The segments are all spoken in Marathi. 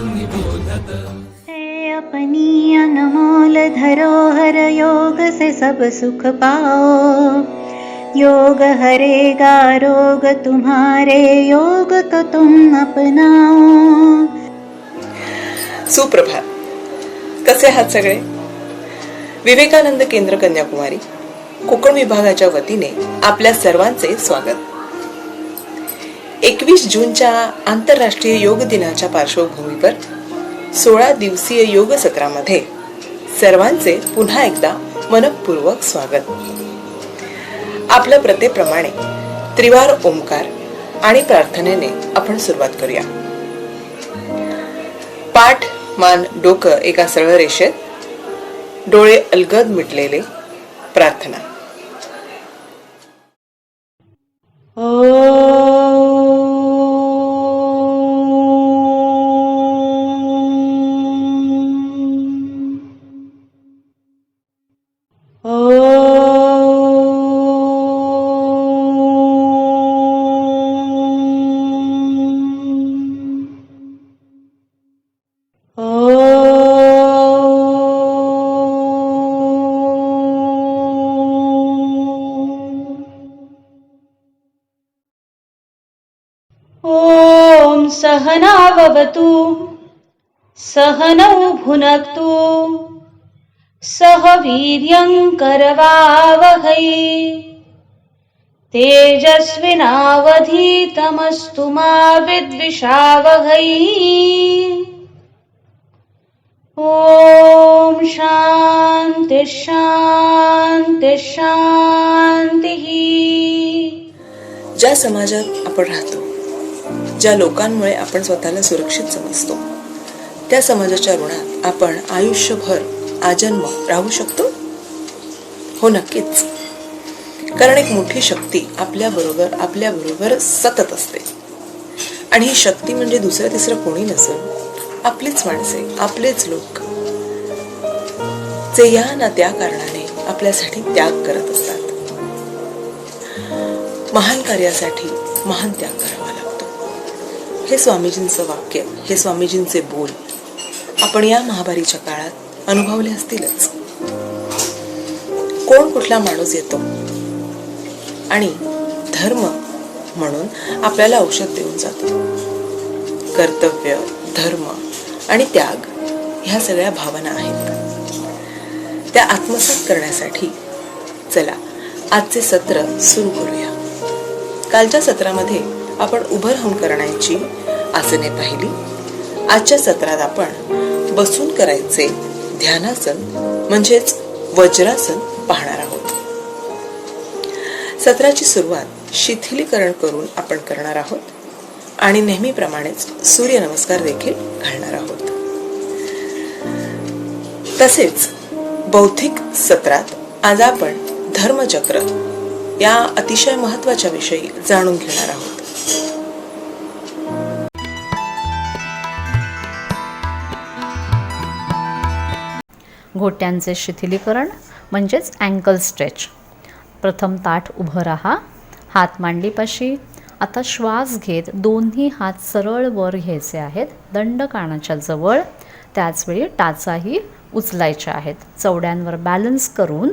है अपनी अनमोल धरोहर, योग से सब सुख पाओ। योग हरेगा रोग तुम्हारे, योग तो तुम अपनाओ। सुप्रभात. कसे आहात सगळे? विवेकानंद केंद्र कन्याकुमारी कोकण विभागाच्या वतीने आपल्या सर्वांचे स्वागत. 21 जूनच्या आंतरराष्ट्रीय योग दिनाच्या पार्श्वभूमीवर 16 दिवसीय योग सत्रामध्ये सर्वांचे पुन्हा एकदा मनपूर्वक स्वागत. आपल्या प्रथेप्रमाणे त्रिवार ओंकार आणि प्रार्थनेने आपण सुरुवात करूया. पाठ, मान, डोकं एका सरळ रेषेत, डोळे अलगद मिटलेले. प्रार्थना. ॐ सहनाववतु सहनौ भुनक्तु सह वीर्यं करवावहै तेजस्विनावधीतमस्तु मा विद्विषावहै. ॐ शान्ति शान्ति शान्तिः. ज्या समाजात आपण राहतो, ज्या लोकांमुळे आपण स्वतःला सुरक्षित समजतो, त्या समाजाच्या ऋणात आपण आयुष्यभर आजन्म राहू शकतो? हो, नक्कीच. कारण एक मोठी शक्ती आपल्याबरोबर सतत असते. आणि ही शक्ती म्हणजे दुसरं तिसरं कोणी नसून आपलीच माणसे, आपलेच लोक, जे या ना त्या कारणाने आपल्यासाठी त्याग करत असतात. महान कार्यासाठी महान त्याग करावा लागतो. हे स्वामीजींचं वाक्य, हे स्वामीजींचे बोल आपण या महामारीच्या काळात अनुभवले असतीलच. कोण कुठला माणूस येतो आणि धर्म म्हणून आपल्याला औषध देऊन जातो. कर्तव्य, धर्म आणि त्याग ह्या सगळ्या भावना आहेत. त्या आत्मसात करण्यासाठी चला आजचे सत्र सुरू करूया. कालच्या सत्रामध्ये आपण उभं राहून करण्याची आसने पाहिली. आजच्या सत्रात आपण बसून करायचे ध्यानासन म्हणजेच वज्रासन पाहणार आहोत. सत्राची सुरुवात शिथिलीकरण करून आपण करणार आहोत आणि नेहमीप्रमाणेच सूर्यनमस्कार देखील घालणार आहोत. तसेच बौद्धिक सत्रात आज आपण धर्मचक्र या अतिशय महत्त्वाच्या विषयी जाणून घेणार आहोत. घोट्यांचे शिथिलीकरण म्हणजेच अँकल स्ट्रेच. प्रथम ताठ उभं राहा, हात मांडीपाशी. आता श्वास घेत दोन्ही हात सरळ वर घ्यायचे आहेत, दंड कानाच्या जवळ. त्याचवेळी टाचाही उचलायच्या आहेत. चवड्यांवर बॅलन्स करून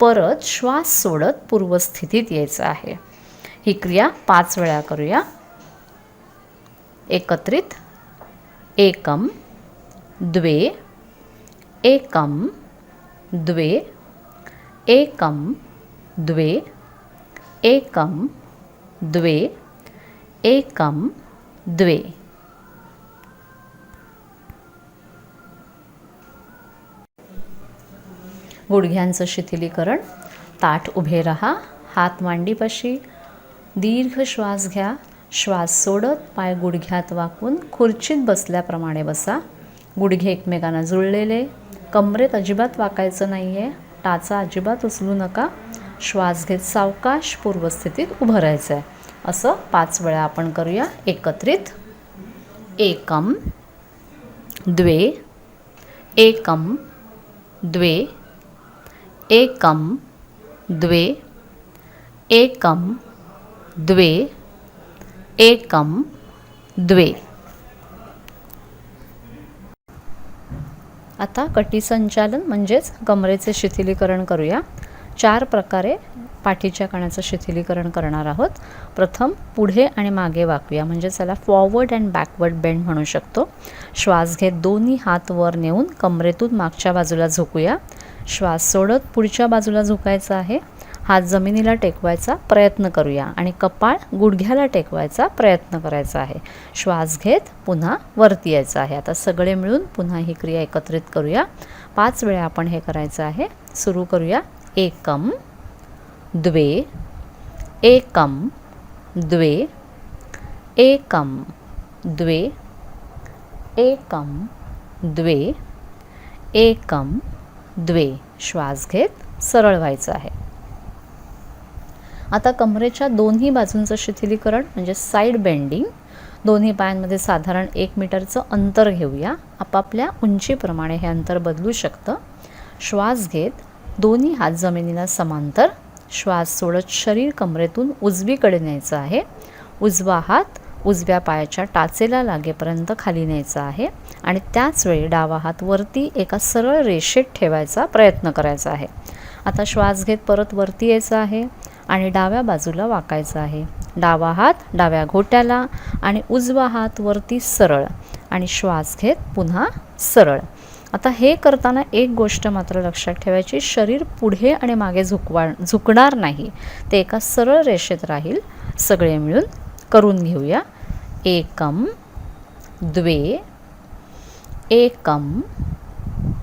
परत श्वास सोडत पूर्वस्थितीत यायचं आहे. ही क्रिया 5 वेळा करूया. एकत्रित. एकम, द्वे, एकम, द्वे, एकम, द्वे, एकम, द्वे, एकम, द्वे. गुडघ्यांचं शिथिलीकरण. ताठ उभे राहा, हात मांडीपाशी. दीर्घ श्वास घ्या. श्वास सोडत पाय गुडघ्यात वाकून खुर्चीत बसल्याप्रमाणे बसा. गुडघे एकमेकांना जुळलेले. कमरेत अजिबात वाकायचं नाही आहे. टाचा अजिबात उचलू नका. श्वास घेत सावकाश पूर्वस्थितीत उभं राहायचं आहे. असं 5 वेळा आपण करूया. एकत्रित. एकम, द्वे, एकम, द्वे, एकम, द्वे, एकम, द्वे, एकम, द्वे. आता कटीसंचालन म्हणजेच कमरेचे शिथिलीकरण करूया. 4 प्रकारे पाठीच्या कण्याचं शिथिलीकरण करणार आहोत. प्रथम पुढे आणि मागे वाकूया, म्हणजे त्याला फॉरवर्ड अँड बॅकवर्ड बेंड म्हणू शकतो. श्वास घेत दोन्ही हात वर नेऊन कमरेतून मागच्या बाजूला झुकूया. श्वास सोडत पुढच्या बाजूला झुकायचा आहे. हात जमिनीला टेकवायचा प्रयत्न करूया आणि कपाळ गुडघ्याला टेकवायचा प्रयत्न करायचा आहे. श्वास घेत पुन्हा वरती यायचं आहे. आता सगळे मिळून पुन्हा ही क्रिया एकत्रित करूया. 5 वेळा आपण हे करायचं आहे. सुरू करूया. एकम द्वे, एकम द्वे, एकम द्वे, एकम द्वे, एकम द्वे. श्वास घेत सरळ व्हायचं आहे. आता कमरेच्या दोन्ही बाजूंचं शिथिलीकरण म्हणजे साईड बेंडिंग. दोन्ही पायांमध्ये साधारण 1 मीटरचं अंतर घेऊया. आपापल्या उंचीप्रमाणे हे अंतर बदलू शकतं. श्वास घेत दोन्ही हात जमिनीला समांतर. श्वास सोडत शरीर कमरेतून उजवीकडे न्यायचं आहे. उजवा हात उजव्या पायाच्या टाचेला लागेपर्यंत खाली न्यायचा आहे आणि त्याच वेळी डावा हात वरती एका सरळ रेषेत ठेवायचा प्रयत्न करायचा आहे. आता श्वास घेत परत वरती यायचं आहे आणि डाव्या बाजूला वाकायचं आहे. डावा हात डाव्या घोट्याला आणि उजवा हात वरती सरळ आणि श्वास घेत पुन्हा सरळ. आता हे करताना एक गोष्ट मात्र लक्षात ठेवायची, शरीर पुढे आणि मागे झुकणार नाही, ते एका सरळ रेषेत राहील. सगळे मिळून करून घेऊया. एकम द्वे, एकम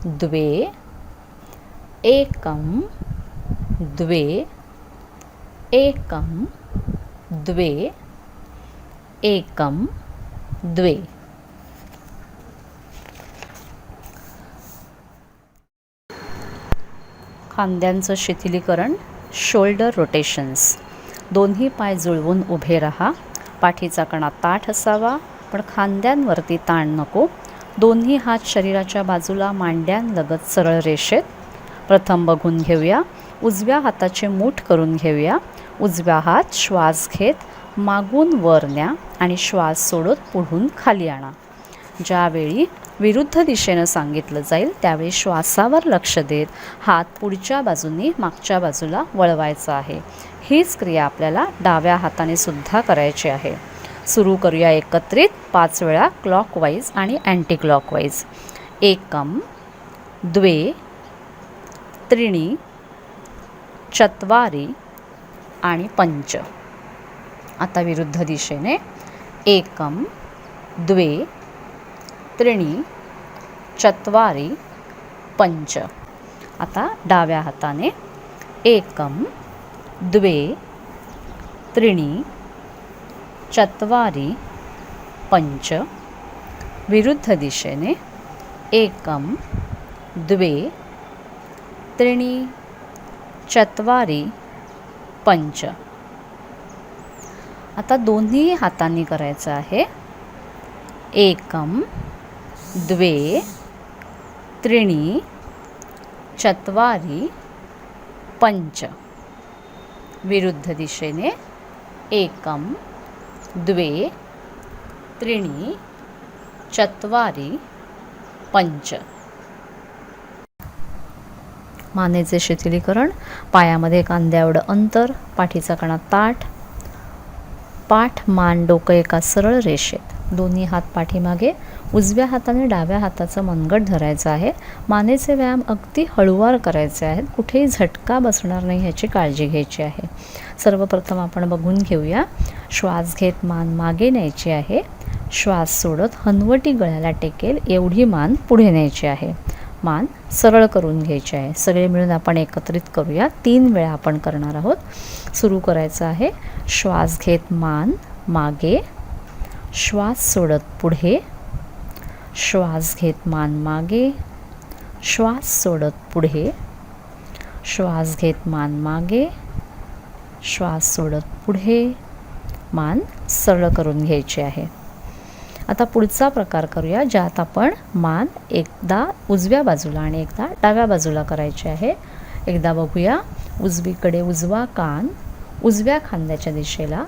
द्वे, एकम द्वे, एकम द्वे, एकम द्वे. खांद्यांचं शिथिलीकरण, शोल्डर रोटेशन्स. दोन्ही पाय जुळवून उभे राहा. पाठीचा कणा ताठ असावा पण खांद्यांवरती ताण नको. दोन्ही हात शरीराच्या बाजूला मांड्यांलगत सरळ रेषेत. प्रथम बघून घेऊया. उजव्या हाताचे मूठ करून घेऊया. उजव्या हात श्वास घेत मागून वर न्या आणि श्वास सोडत पुढून खाली आणा. ज्यावेळी विरुद्ध दिशेनं सांगितलं जाईल त्यावेळी श्वासावर लक्ष देत हात पुढच्या बाजूने मागच्या बाजूला वळवायचा आहे. हीच क्रिया आपल्याला डाव्या हाताने सुद्धा करायची आहे. सुरू करूया एकत्रित 5 वेळा क्लॉकवाईज आणि अँटी क्लॉकवाईज. एकम द्वे, त्रीणि, चत्वारि आणि पंच. आता विरुद्ध दिशेने. एकम द्वे, त्रीणि, चत्वारि, पंच. आता डाव्या हाताने. एकम द्वे, त्रीणि, चत्वारि, पंच. विरुद्ध दिशेने. एकम द्वे, त्रीणि, चत्वारि, पंच. आता दोन्ही हातांनी करायचं आहे. एकम द्वे, त्रीणि, चत्वारि, पंच. विरुद्ध दिशेने. एकम द्वे, त्रीणि, चत्वारि, पंच. मानेचे शिथिलीकरण. पायामध्ये कांद्या एवढं अंतर. पाठीचा कणा ताठ. पाठ मान डोकं एका सरळ रेषेत. दोन्ही हात पाठीमागे. उजव्या हाताने डाव्या हाताचं मनगट धरायचं आहे. मानेचे व्यायाम अगदी हळूवार करायचे आहेत. कुठेही झटका बसणार नाही ह्याची काळजी घ्यायची आहे. सर्वप्रथम आपण बघून घेऊया. श्वास घेत मान मागे न्यायची आहे. श्वास सोडत हनवटी गळ्याला टेकेल एवढी मान पुढे न्यायची आहे. मान सरळ करून घ्यायची आहे. सगळे मिळून आपण एकत्रित करूया. 3 वेळा आपण करणार आहोत. सुरू करायचं आहे. श्वास घेत मान मागे. श्वास सोडत पुढे. श्वास घेत मान मागे. श्वास सोडत पुढे. श्वास घेत मान मागे. श्वास सोडत पुढे. मान सरळ करून घ्यायची आहे. आता पुढचा प्रकार करूया ज्यात आपण मान एकदा उजव्या बाजूला आणि एकदा डाव्या बाजूला करायची आहे. एकदा बघूया. उजवीकडे उजवा कान उजव्या खांद्याच्या दिशेला.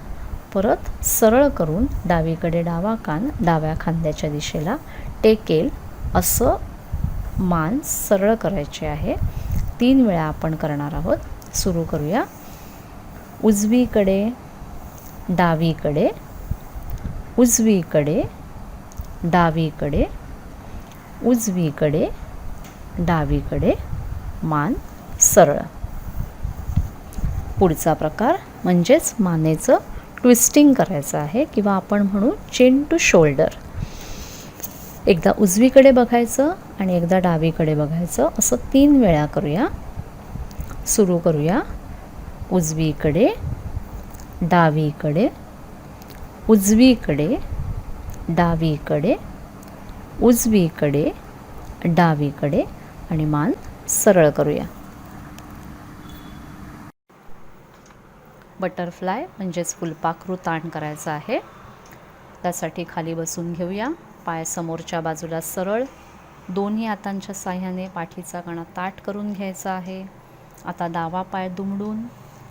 परत सरळ करून डावीकडे डावा कान डाव्या खांद्याच्या दिशेला टेकेल असं मान सरळ करायचे आहे. 3 वेळा आपण करणार आहोत. सुरू करूया. उजवीकडे, डावीकडे, उजवीकडे, डावीकडे, उजवीकडे, डावीकडे, मान सरळ. पुढचा प्रकार म्हणजेच मानेचं ट्विस्टिंग करायचं आहे किंवा आपण म्हणू चेन टू शोल्डर. एकदा उजवीकडे बघायचं आणि एकदा डावीकडे बघायचं, असं 3 वेळा करूया. सुरू करूया. उजवीकडे, डावीकडे, उजवीकडे, डावीकडे, उजवीकडे, डावीकडे आणि मान सरळ करूया. बटरफ्लाय म्हणजेच फुलपाखरू ताण करायचा आहे. त्यासाठी खाली बसून घेऊया. पाय समोरच्या बाजूला सरळ, दोन्ही हातांच्या साह्याने पाठीचा कणा ताठ करून घ्यायचा आहे. आता डावा पाय दुमडून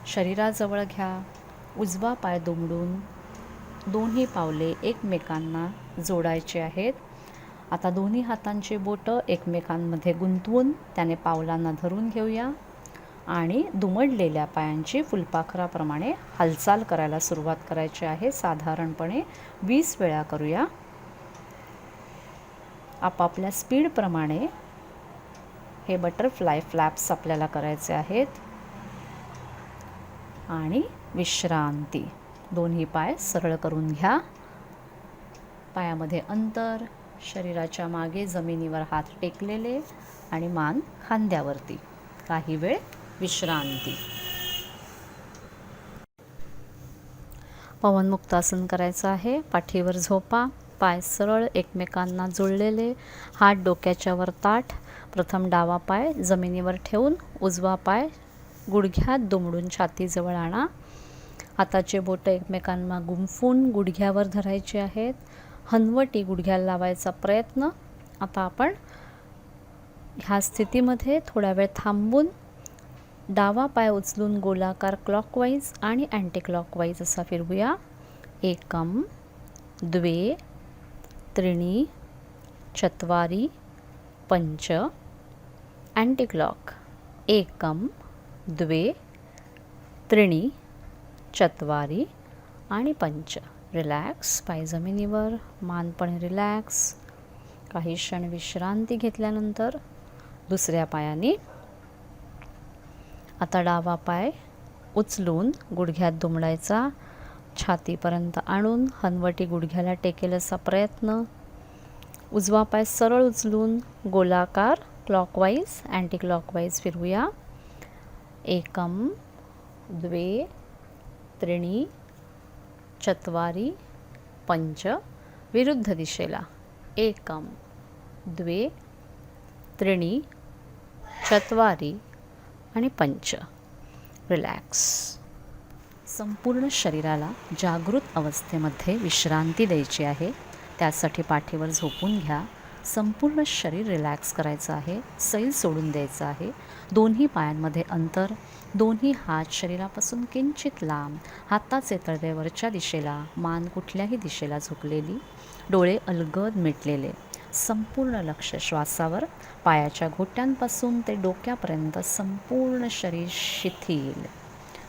शरीराजवळ घ्या. उजवा पाय दुमडून दोन्ही पावले एकमेकांना जोडायचे आहेत. आता दोन्ही हातांची बोटं एकमेकांमध्ये गुंतवून त्याने पावलांना धरून घेऊया आणि दुमडलेल्या पायांची फुलपाखराप्रमाणे हालचाल करायला सुरुवात करायची आहे. साधारणपणे 20 वेळा करूया. आपापल्या स्पीडप्रमाणे हे बटरफ्लाय फ्लॅप्स आपल्याला करायचे आहेत. आणि विश्रांती. दोन्ही पाय सरळ करून घ्या. पायामध्ये अंतर, शरीराच्या मागे जमिनीवर हात टेकलेले आणि मान खांद्यावरती. काही वेळ विश्रांती. पवनमुक्तासन करायचं आहे. पाठीवर झोपा. पाय सरळ एकमेकांना जुळलेले, हात डोक्याच्या वर ताठ. प्रथम डावा पाय जमिनीवर ठेवून उजवा पाय गुडघ्यात दुमडून छातीजवळ आणा. हाताचे बोटं एकमेकांना गुंफून गुडघ्यावर धरायचे आहेत. हनवटी गुडघ्याला लावायचा प्रयत्न. आता आपण ह्या स्थितीमध्ये थोडा वेळ थांबून डावा पाय उचलून गोलाकार क्लॉकवाईज आणि अँटी क्लॉकवाईज असा फिरवूया. एकम, द्वे, त्रीणि, चत्वारि, पंच. Anti clock. एकम, द्वे, त्रीणि, चत्वारि आणि पंच. रिलॅक्स. पाय जमिनीवर, मान पण रिलॅक्स. काही क्षण विश्रांती घेतल्यानंतर दुसऱ्या पायाने आता डावा पाय उचलून गुडघ्यात दुमडायचा. छातीपर्यंत आणून हनवटी गुडघ्याला टेकेल असा प्रयत्न. उजवा पाय सरळ उचलून गोलाकार क्लॉकवाईज अँटी क्लॉकवाईज फिरवूया. एकम, द्वे, त्रीणि, चत्वारि, पंच. विरुद्ध दिशेला. एकम, द्वे, त्रीणि, चत्वारि आणि पंच. रिलॅक्स. संपूर्ण शरीराला जागृत अवस्थेमध्ये विश्रांती द्यायची आहे. त्यासाठी पाठीवर झोपून घ्या. संपूर्ण शरीर रिलॅक्स करायचं आहे. सैल सोडून द्यायचं आहे. दोन्ही पायांमध्ये अंतर. दोन्ही हात शरीरापासून किंचित लांब. हाताचे तळवे वरच्या दिशेला, मान कुठल्याही दिशेला झुकलेली. डोळे अलगद मिटलेले. संपूर्ण लक्ष श्वासावर. पायाच्या घोट्यांपासून ते डोक्यापर्यंत संपूर्ण शरीर शिथिल.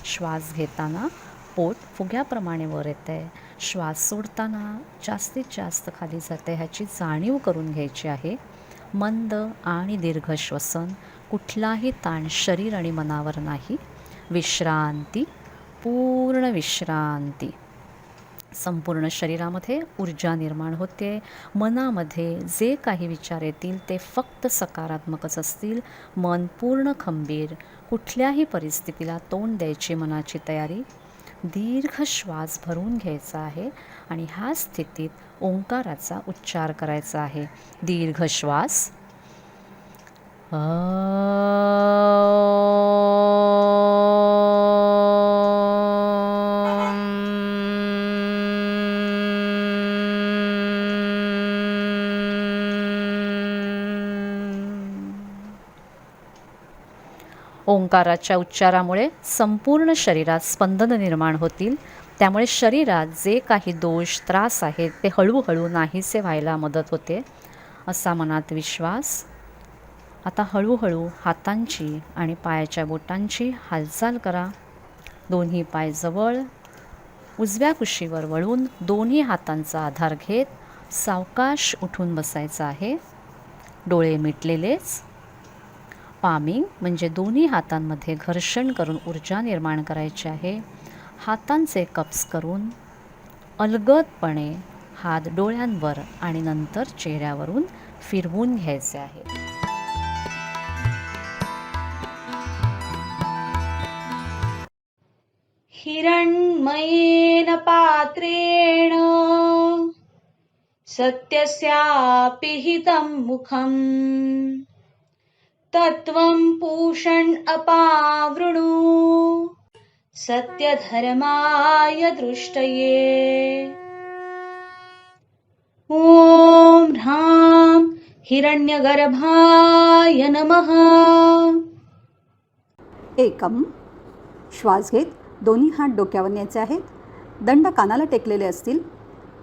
श्वास घेताना पोट फुग्याप्रमाणे वर येते. श्वास सोडताना जास्तीत जास्त खाली जाते ह्याची जाणीव करून घ्यायची आहे. मंद आणि दीर्घ श्वसन. कुठलाही ताण शरीर आणि मनावर नाही. विश्रांती, पूर्ण विश्रांती. संपूर्ण शरीरामध्ये ऊर्जा निर्माण होते. मनामध्ये जे काही विचार येतील ते फक्त सकारात्मकच असतील. मन पूर्ण खंबीर. कुठल्याही परिस्थितीला तोंड द्यायची मनाची तयारी. दीर्घ श्वास भरून घ्यायचा आहे आणि ह्या स्थितीत ओंकाराचा उच्चार करायचा आहे. दीर्घ श्वास. ओंकाराच्या उच्चारामुळे संपूर्ण शरीरात स्पंदन निर्माण होतील. त्यामुळे शरीरात जे काही दोष, त्रास आहेत ते हळूहळू नाहीसे व्हायला मदत होते. असा मनात विश्वास. आता हळूहळू हातांची आणि पायाच्या बोटांची हालचाल करा. दोन्ही पाय जवळ, उजव्या कुशीवर वळून दोन्ही हातांचा आधार घेत सावकाश उठून बसायचं आहे. डोळे मिटलेलेच. पामिंग म्हणजे दोन्ही हातांमध्ये घर्षण करून ऊर्जा निर्माण करायची आहे. हातांचे कप्स करून अलगदपणे हात डोळ्यांवर आणि नंतर चेहऱ्यावरून फिरवून घ्यायचे आहे. हिरण्मयेन पात्रेण सत्यस्यापि हितं मुखम् तत्त्वं पूषन् अपावृणु सत्यधर्माय दृष्टये. ॐ ह्रां हिरण्यगर्भाय नमः. एकम. श्वास घेत दोन्ही हात डोक्यावर न्यायचे आहेत. दंड कानाला टेकलेले असतील.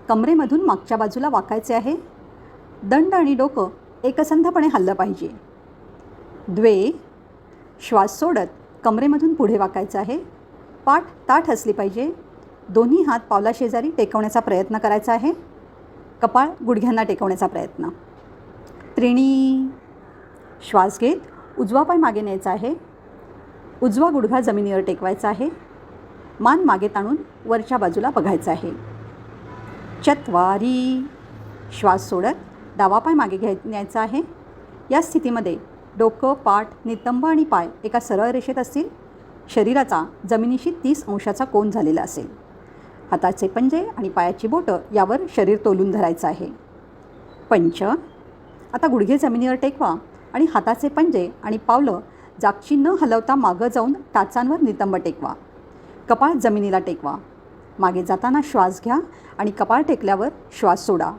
कमरेमधून मागच्या बाजूला वाकायचे आहे. दंड आणि डोकं एकसंधपणे हललं पाहिजे. द्वे. श्वास सोडत कमरेमधून पुढे वाकायचं आहे. पाठ ताठ असली पाहिजे. दोन्ही हात पावलाशेजारी टेकवण्याचा प्रयत्न करायचा आहे. कपाळ गुडघ्यांना टेकवण्याचा प्रयत्न. त्रिणी. श्वास घेत उजवा पाय मागे न्यायचा आहे. उजवा गुडघा जमिनीवर टेकवायचा आहे. मान मागे ताणून वरच्या बाजूला बघायचं आहे. चत्वारी. श्वास सोडत डावा पाय मागे न्यायचा आहे. या स्थितीमध्ये डोकं, पाठ, नितंब आणि पाय एका सरळ रेषेत असतील. शरीराचा जमिनीशी 30 अंशाचा कोन झालेला असेल. हाताचे पंजे आणि पायाची बोटं यावर शरीर तोलून धरायचं आहे. पंच. आता गुडघे जमिनीवर टेकवा आणि हाताचे पंजे आणि पावलं जागची न हलवता मागं जाऊन टाचांवर नितंब टेकवा. कपाळ जमिनीला टेकवा. मागे जाताना श्वास घ्या आणि कपाळ टेकल्यावर श्वास सोडा.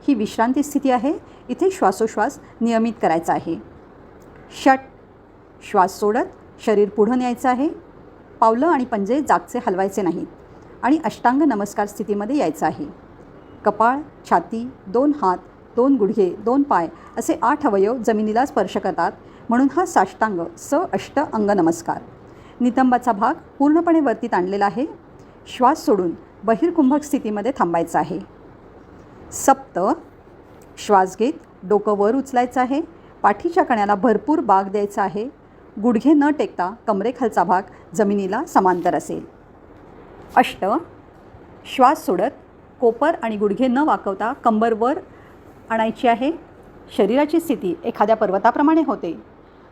ही विश्रांती स्थिती आहे. इथे श्वासोश्वास नियमित करायचा आहे. षट. श्वास सोडत शरीर पुढं न्यायचं आहे. पावलं आणि पंजे जागचे हलवायचे नाहीत आणि अष्टांग नमस्कार स्थितीमध्ये यायचं आहे. कपाळ, छाती, 2 हात, 2 गुडघे, 2 पाय असे 8 अवयव जमिनीला स्पर्श करतात, म्हणून हा साष्टांग अष्ट अंग नमस्कार. नितंबाचा भाग पूर्णपणे वरती ताणलेला आहे. श्वास सोडून बहिर्कुंभक स्थितीमध्ये थांबायचं आहे. सप्त. श्वास घेत डोकं वर उचलायचं आहे. पाठीच्या कण्याला भरपूर बाग द्यायचा आहे. गुडघे न टेकता कमरेखालचा भाग जमिनीला समांतर असेल. अष्ट. श्वास सोडत कोपर आणि गुडघे न वाकवता कंबर वर आणायची आहे. शरीराची स्थिती एखाद्या पर्वताप्रमाणे होते.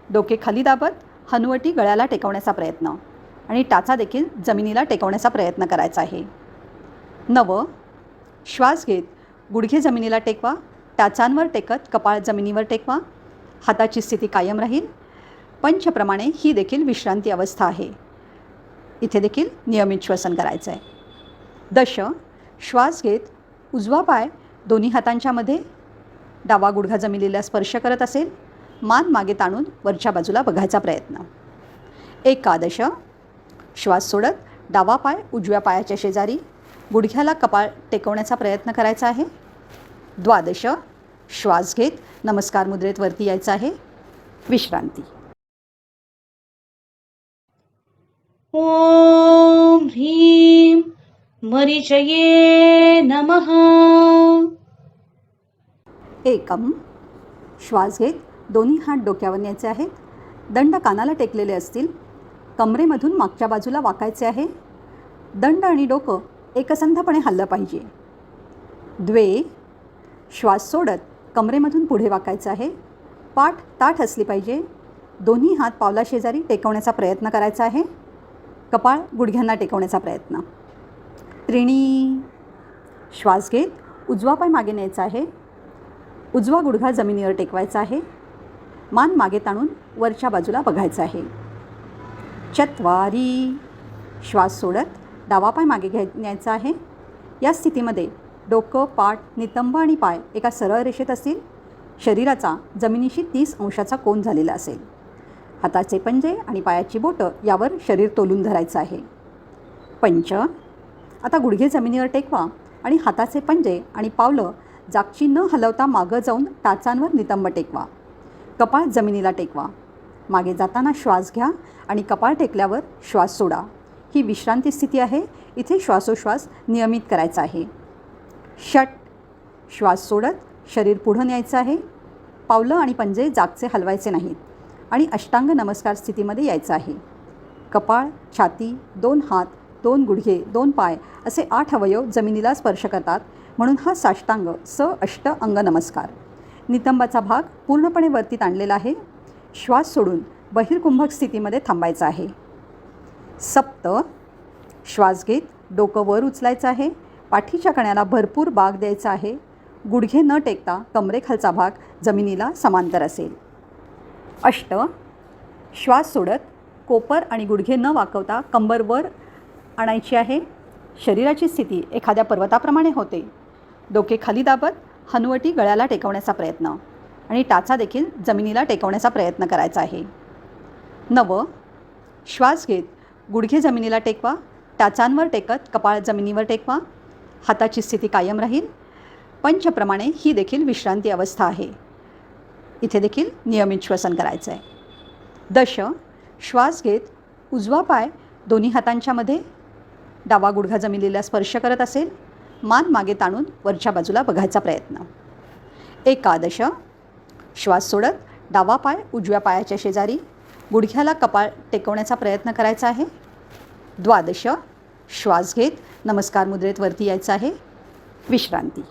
डोके खाली दाबत हनुवटी गळ्याला टेकवण्याचा प्रयत्न आणि टाचा देखील जमिनीला टेकवण्याचा प्रयत्न करायचा आहे. 9. श्वास घेत गुडघे जमिनीला टेकवा. टाचांवर टेकत कपाळ जमिनीवर टेकवा. हाताची स्थिती कायम राहील. पंचप्रमाणे ही देखील विश्रांती अवस्था आहे. इथे देखील नियमित श्वसन करायचं आहे. 10. श्वास घेत उजवा पाय दोन्ही हातांच्या मध्ये, डावा गुडघा जमिनीला स्पर्श करत असेल. मान मागे ताणून वरच्या बाजूला बघायचा प्रयत्न. 11. श्वास सोडत डावा पाय उजव्या पायाच्या शेजारी, गुडघ्याला कपाळ टेकवण्याचा प्रयत्न करायचा आहे. 12. श्वास घेत नमस्कार मुद्रेत वरती यायचं आहे. विश्रांती. ॐ ह्रीं मरीचये नमः. एकम. श्वास घेत दोन्ही हात डोक्यावर न्यायचे आहेत. दंड कानाला टेकलेले असतील. कमरेमधून मागच्या बाजूला वाकायचे आहे. दंड आणि डोकं एकसंधपणे हललं पाहिजे. द्वे. श्वास सोडत कमरेमधून पुढे वाकायचं आहे. पाठ ताठ असली पाहिजे. दोन्ही हात पावलाशेजारी टेकवण्याचा प्रयत्न करायचा आहे. कपाळ गुडघ्यांना टेकवण्याचा प्रयत्न. त्रिणी. श्वास घेत उजवा पाय मागे न्यायचा आहे. उजवा गुडघा जमिनीवर टेकवायचा आहे. मान मागे ताणून वरच्या बाजूला बघायचं आहे. चत्वारी. श्वास सोडत डावा पाय मागे न्यायचा आहे. या स्थितीमध्ये डोकं, पाठ, नितंब आणि पाय एका सरळ रेषेत असतील. शरीराचा जमिनीशी 30 अंशाचा कोन झालेला असेल. हाताचे पंजे आणि पायाची बोटं यावर शरीर तोलून धरायचं आहे. पंच. आता गुडघे जमिनीवर टेकवा आणि हाताचे पंजे आणि पावलं जागची न हलवता मागं जाऊन टाचांवर नितंब टेकवा. कपाळ जमिनीला टेकवा. मागे जाताना श्वास घ्या आणि कपाळ टेकल्यावर श्वास सोडा. ही विश्रांती स्थिती आहे. इथे श्वासोश्वास नियमित करायचा आहे. षट, श्वास सोडत शरीर पुढं न्यायचं आहे. पावलं आणि पंजे जागचे हलवायचे नाहीत आणि अष्टांग नमस्कार स्थितीमध्ये यायचं आहे. कपाळ, छाती, 2 हात, 2 गुडघे, 2 पाय असे 8 अवयव जमिनीला स्पर्श करतात, म्हणून हा साष्टांग अष्ट अंग नमस्कार. नितंबाचा भाग पूर्णपणे वरती ताणलेला आहे. श्वास सोडून बहिर्कुंभक स्थितीमध्ये थांबायचं आहे. सप्त, श्वास घेत डोकं वर उचलायचं आहे. पाठीच्या कण्याला भरपूर बाग द्यायचा आहे. गुडघे न टेकता कमरेखालचा भाग जमिनीला समांतर असेल. अष्ट, श्वास सोडत कोपर आणि गुडघे न वाकवता कंबर वर आणायची आहे. शरीराची स्थिती एखाद्या पर्वताप्रमाणे होते. डोके खाली दाबत हनुवटी गळ्याला टेकवण्याचा प्रयत्न आणि टाचा देखील जमिनीला टेकवण्याचा प्रयत्न करायचा आहे. 9, श्वास घेत गुडघे जमिनीला टेकवा. टाचांवर टेकत कपाळ जमिनीवर टेकवा. हाताची स्थिती कायम राहील. पंचप्रमाणे ही देखील विश्रांती अवस्था आहे. इथे देखील नियमित श्वसन करायचं आहे. 10, श्वास घेत उजवा पाय दोन्ही हातांच्यामध्ये, डावा गुडघा जमिनीला स्पर्श करत असेल, मान मागे ताणून वरच्या बाजूला बघायचा प्रयत्न. 11, श्वास सोडत डावा पाय उजव्या पायाच्या शेजारी, गुडघ्याला कपाळ टेकवण्याचा प्रयत्न करायचा आहे. 12, श्वास घेत नमस्कार मुद्रेत वरती यायचं आहे. विश्रांती.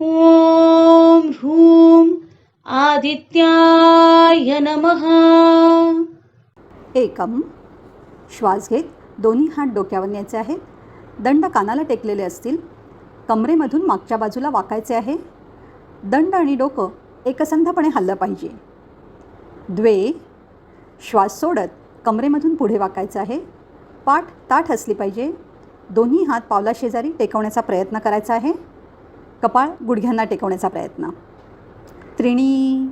ॐ ह्रूं आदित्याय नमः. एकम, श्वास घेत दोन्ही हात डोक्यावर न्यायचे आहेत. दंड कानाला टेकलेले असतील. कमरेमधून मागच्या बाजूला वाकायचे आहे. दंड आणि डोकं एकसंधपणे हललं पाहिजे. द्वे, श्वास सोडत कमरेमधून पुढे वाकायचं आहे. पाठ ताठ असली पाहिजे. दोन्ही हात पावलाशेजारी टेकवण्याचा प्रयत्न करायचा आहे. कपाळ गुडघ्यांना टेकवण्याचा प्रयत्न. त्रिणी,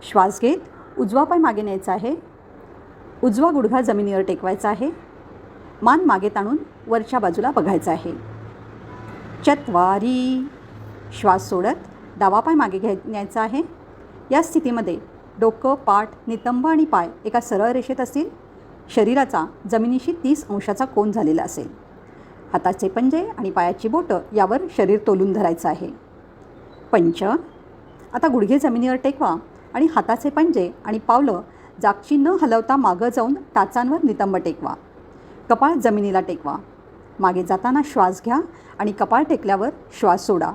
श्वास घेत उजवा पाय मागे न्यायचा आहे. उजवा गुडघा जमिनीवर टेकवायचा आहे. मान मागे ताणून वरच्या बाजूला बघायचं आहे. चत्वारी, श्वास सोडत डावा पाय मागे न्यायचा आहे. या स्थितीमध्ये डोकं, पाठ, नितंब आणि पाय एका सरळ रेषेत असतील. शरीराचा जमिनीशी 30 अंशाचा कोन झालेला असेल. हाताचे पंजे आणि पायाची बोटं यावर शरीर तोलून धरायचं आहे. पंच, आता गुडघे जमिनीवर टेकवा आणि हाताचे पंजे आणि पावलं जागची न हलवता मागं जाऊन टाचांवर नितंब टेकवा. कपाळ जमिनीला टेकवा. मागे जाताना श्वास घ्या आणि कपाळ टेकल्यावर श्वास सोडा.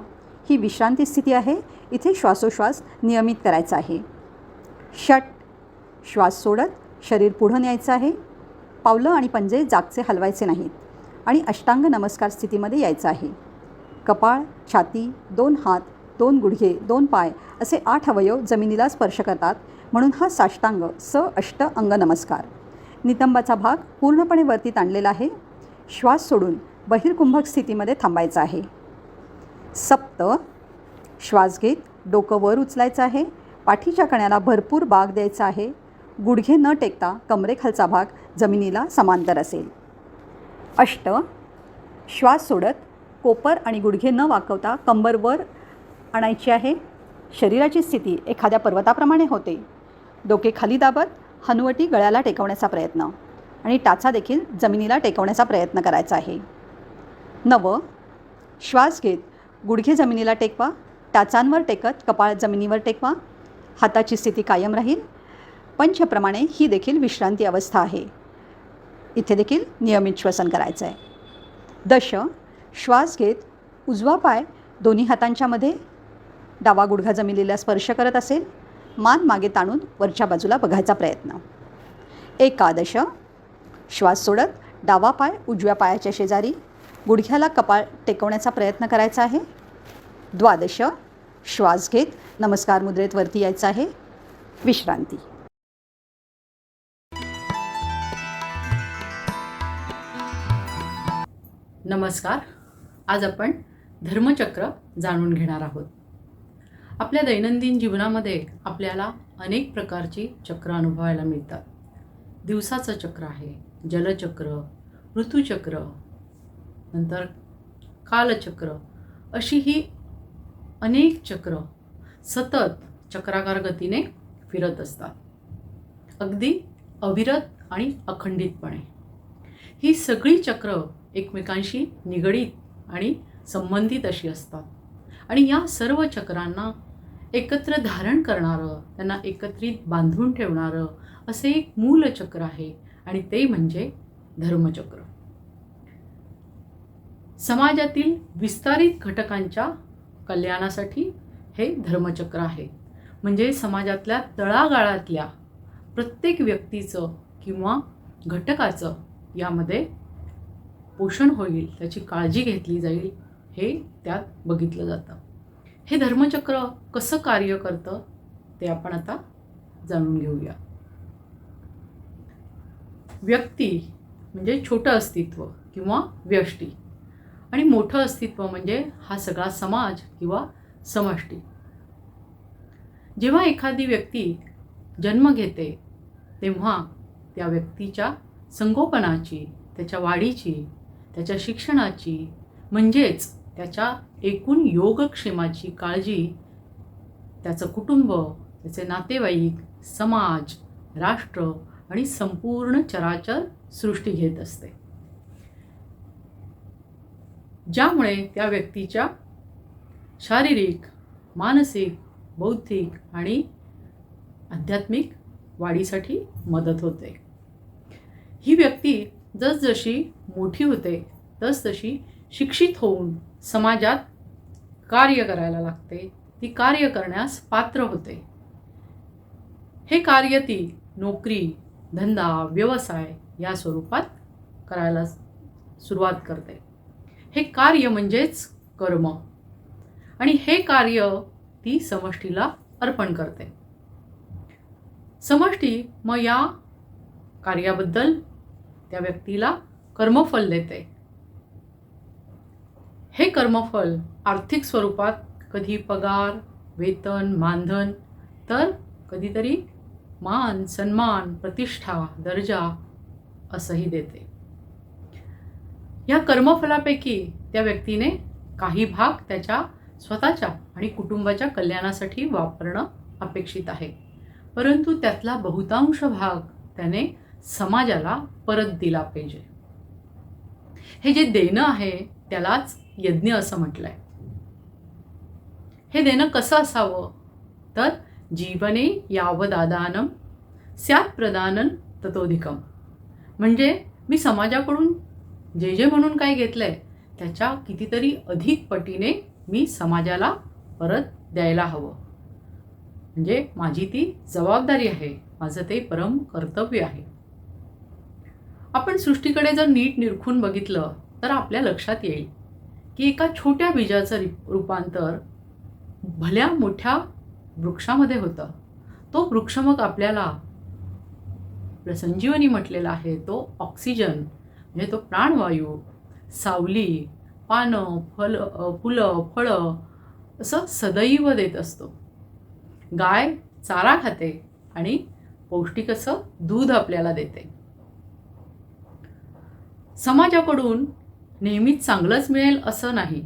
ही विश्रांती स्थिती आहे. इथे श्वासोश्वास नियमित करायचा आहे. षट, श्वास सोडत शरीर पुढं न्यायचं आहे. पावलं आणि पंजे जागचे हलवायचे नाहीत आणि अष्टांग नमस्कार स्थितीमध्ये यायचं आहे. कपाळ, छाती, 2 हात, 2 गुडघे, 2 पाय असे 8 अवयव जमिनीला स्पर्श करतात, म्हणून हा साष्टांग अष्ट अंग नमस्कार. नितंबाचा भाग पूर्णपणे वरती ताणलेला आहे. श्वास सोडून बहिर्कुंभक स्थितीमध्ये थांबायचं आहे. सप्त, श्वास घेत डोकं वर उचलायचं आहे. पाठीच्या कण्याला भरपूर बाग द्यायचा आहे. गुडघे न टेकता कमरेखालचा भाग जमिनीला समांतर असेल. अष्ट, श्वास सोडत कोपर आणि गुडघे न वाकवता कंबर वर आणायची आहे. शरीराची स्थिती एखाद्या पर्वताप्रमाणे होते. डोके खाली दाबत हनुवटी गळ्याला टेकवण्याचा प्रयत्न आणि टाचा देखील जमिनीला टेकवण्याचा प्रयत्न करायचा आहे. 9, श्वास घेत गुडघे जमिनीला टेकवा. टाचांवर टेकत कपाळ जमिनीवर टेकवा. हाताची स्थिती कायम राहील. पंचप्रमाणे ही देखील विश्रांती अवस्था आहे. इथे देखील नियमित श्वसन करायचं आहे. 10, श्वास घेत उजवा पाय दोन्ही हातांच्यामध्ये, डावा गुडघा जमिनीला स्पर्श करत असेल, मान मागे ताणून वरच्या बाजूला बघायचा प्रयत्न. 11, श्वास सोडत डावा पाय उजव्या पायाच्या शेजारी, गुडघ्याला कपाळ टेकवण्याचा प्रयत्न करायचा आहे. 12, श्वास घेत नमस्कार मुद्रेत वरती यायचं आहे. विश्रांती. नमस्कार. आज आपण धर्मचक्र जाणून घेणार आहोत. आपल्या दैनंदिन जीवनामध्ये आपल्याला अनेक प्रकारची चक्र अनुभवायला मिळतात. दिवसाचं चक्र आहे, जलचक्र, ऋतुचक्र, नंतर कालचक्र, अशी ही अनेक चक्र सतत चक्राकार गतीने फिरत असतात, अगदी अविरत आणि अखंडितपणे. ही सगळी चक्र एकमेकांशी निगडीत आणि संबंधित अशी असतात. आणि या सर्व चक्रांना एकत्र धारण करणारं, त्यांना एकत्रित बांधून ठेवणारं असे एक मूल चक्र आहे, आणि ते म्हणजे धर्मचक्र. समाजातील विस्तारित घटकांच्या कल्याणासाठी हे धर्मचक्र आहे. म्हणजे समाजातल्या तळागाळातल्या प्रत्येक व्यक्तीचं किंवा घटकाचं यामध्ये पोषण होईल, त्याची काळजी घेतली जाईल, हे त्यात बघितलं जातं. हे धर्मचक्र कसं कार्य करतं ते आपण आता जाणून घेऊया. व्यक्ती म्हणजे छोटं अस्तित्व किंवा व्यष्टी, आणि मोठं अस्तित्व म्हणजे हा सगळा समाज किंवा समष्टी. जेव्हा एखादी व्यक्ती जन्म घेते तेव्हा त्या व्यक्तीच्या संगोपनाची, त्याच्या वाढीची, त्याच्या शिक्षणाची, म्हणजेच त्याच्या एकूण योगक्षेमाची काळजी त्याचं कुटुंब, त्याचे नातेवाईक, समाज, राष्ट्र आणि संपूर्ण चराचर सृष्टी घेत असते. ज्यामुळे त्या व्यक्तीच्या शारीरिक, मानसिक, बौद्धिक आणि आध्यात्मिक वाढीसाठी मदत होते. ही व्यक्ती जसजशी मोठी होते तसतशी शिक्षित होऊन समाजात कार्य करायला लागते, ती कार्य करण्यास पात्र होते. हे कार्य ती नोकरी, धंदा, व्यवसाय या स्वरूपात करायला सुरुवात करते. हे कार्य म्हणजेच कर्म, आणि हे कार्य ती समष्टीला अर्पण करते. समष्टी मग या कार्याबद्दल त्या व्यक्तीला कर्मफल देते. हे कर्मफल आर्थिक स्वरूपात कधी पगार, वेतन, मानधन, तर कधीतरी मान, सन्मान, प्रतिष्ठा, दर्जा असंही देते. या कर्मफलापैकी त्या व्यक्तीने काही भाग त्याच्या स्वतःच्या आणि कुटुंबाच्या कल्याणासाठी वापरणं अपेक्षित आहे, परंतु त्यातला बहुतांश भाग त्याने समाजाला परत दिला पाहिजे. हे जे देणं आहे त्यालाच यज्ञ असं म्हटलंय. हे देणं कसं असावं तर जीवने यावदादानं स्यात् प्रदानं ततोधिकम. म्हणजे मी समाजाकडून जे म्हणून काय घेतलंय त्याच्या कितीतरी अधिक पटीने मी समाजाला परत द्यायला हवं. म्हणजे माझी ती जबाबदारी आहे, माझं ते परम कर्तव्य आहे. आपण सृष्टीकडे जर नीट निरखून बघितलं तर आपल्या लक्षात येईल की एका छोट्या बीजाचं रूपांतर भल्या मोठ्या वृक्षामध्ये होतं. तो वृक्ष मग आपल्याला संजीवनी म्हटलेला आहे. तो ऑक्सिजन म्हणजे तो प्राणवायू, सावली, पानं, फुलं, फळं असं सदैव देत असतो. गाय चारा खाते आणि पौष्टिक असं दूध आपल्याला देते. समाजाकडून नेहमीच चांगलंच मिळेल असं नाही.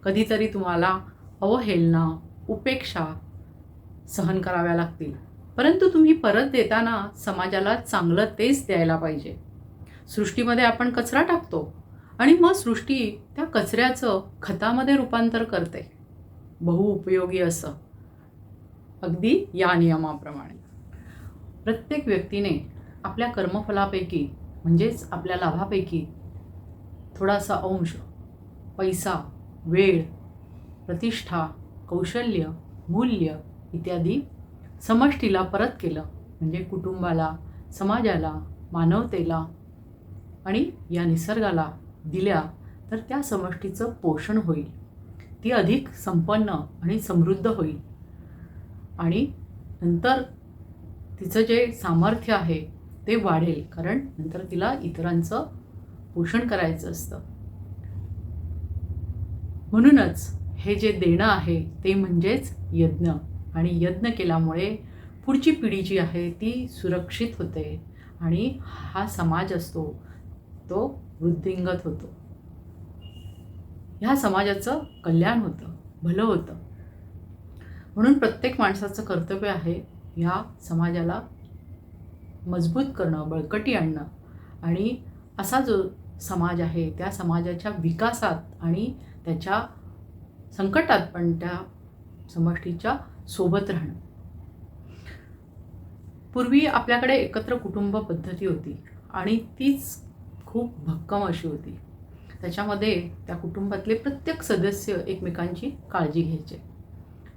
कधीतरी तुम्हाला अवहेलना, उपेक्षा सहन कराव्या लागतील, परंतु तुम्ही परत देताना समाजाला चांगलं तेच द्यायला पाहिजे. सृष्टीमध्ये आपण कचरा टाकतो आणि मग सृष्टी त्या कचऱ्याचं खतामध्ये रूपांतर करते, बहुउपयोगी असं. अगदी या नियमाप्रमाणे प्रत्येक व्यक्तीने आपल्या कर्मफलापैकी म्हणजेच आपल्या लाभापैकी थोडासा अंश पैसा, वेळ, प्रतिष्ठा, कौशल्य, मूल्य इत्यादी समष्टीला परत केलं म्हणजे कुटुंबाला, समाजाला, मानवतेला आणि या निसर्गाला दिल्या तर त्या समष्टीचं पोषण होईल. ती अधिक संपन्न आणि समृद्ध होईल आणि नंतर तिचं जे सामर्थ्य आहे ते वाढेल, कारण नंतर तिला इतरांचं पोषण करायचं असतं. म्हणूनच हे जे देणं आहे ते म्हणजेच यज्ञ, आणि यज्ञ केल्यामुळे पुढची पिढी जी आहे ती सुरक्षित होते आणि हा समाज असतो तो वृद्धिंगत होतो. ह्या समाजाचं कल्याण होतं, भलं होतं. म्हणून प्रत्येक माणसाचं कर्तव्य आहे ह्या समाजाला मजबूत करणं, बळकटी आणणं आणि असा जो समाज आहे त्या समाजाच्या विकासात आणि त्याच्या संकटात पण त्या समष्टीच्या सोबत राहणं. पूर्वी आपल्याकडे एकत्र कुटुंब पद्धती होती आणि तीच खूप भक्कम अशी होती. त्याच्यामध्ये त्या कुटुंबातले प्रत्येक सदस्य एकमेकांची काळजी घ्यायचे.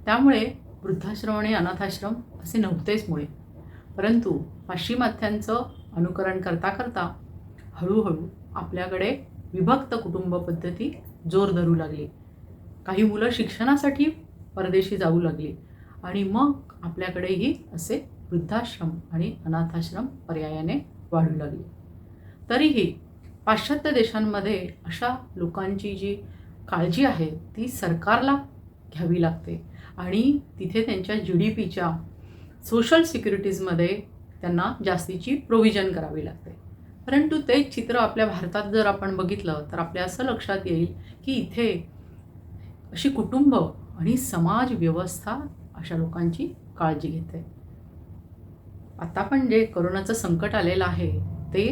त्यामुळे वृद्धाश्रम आणि अनाथाश्रम असे नव्हतेच मुळे. परंतु पाश्चिमात्यांचं अनुकरण करता करता हळूहळू आपल्याकडे विभक्त कुटुंब पद्धती जोर धरू लागली. काही मुलं शिक्षणासाठी परदेशी जाऊ लागली आणि मग आपल्याकडेही असे वृद्धाश्रम आणि अनाथाश्रम पर्यायाने वाढू लागले. तरीही पाश्चात्य देशांमध्ये अशा लोकांची जी काळजी आहे ती सरकारला घ्यावी लागते आणि तिथे त्यांच्या GDPच्या सोशल सिक्युरिटीजमध्ये त्यांना जास्तीची प्रोव्हिजन करावी लागते. परंतु तेच चित्र आपल्या भारतात जर आपण बघितलं तर आपल्या असं लक्षात येईल की इथे अशी कुटुंब आणि समाज व्यवस्था अशा लोकांची काळजी घेते. आता पण जे कोरोनाचं संकट आलेलं आहे ते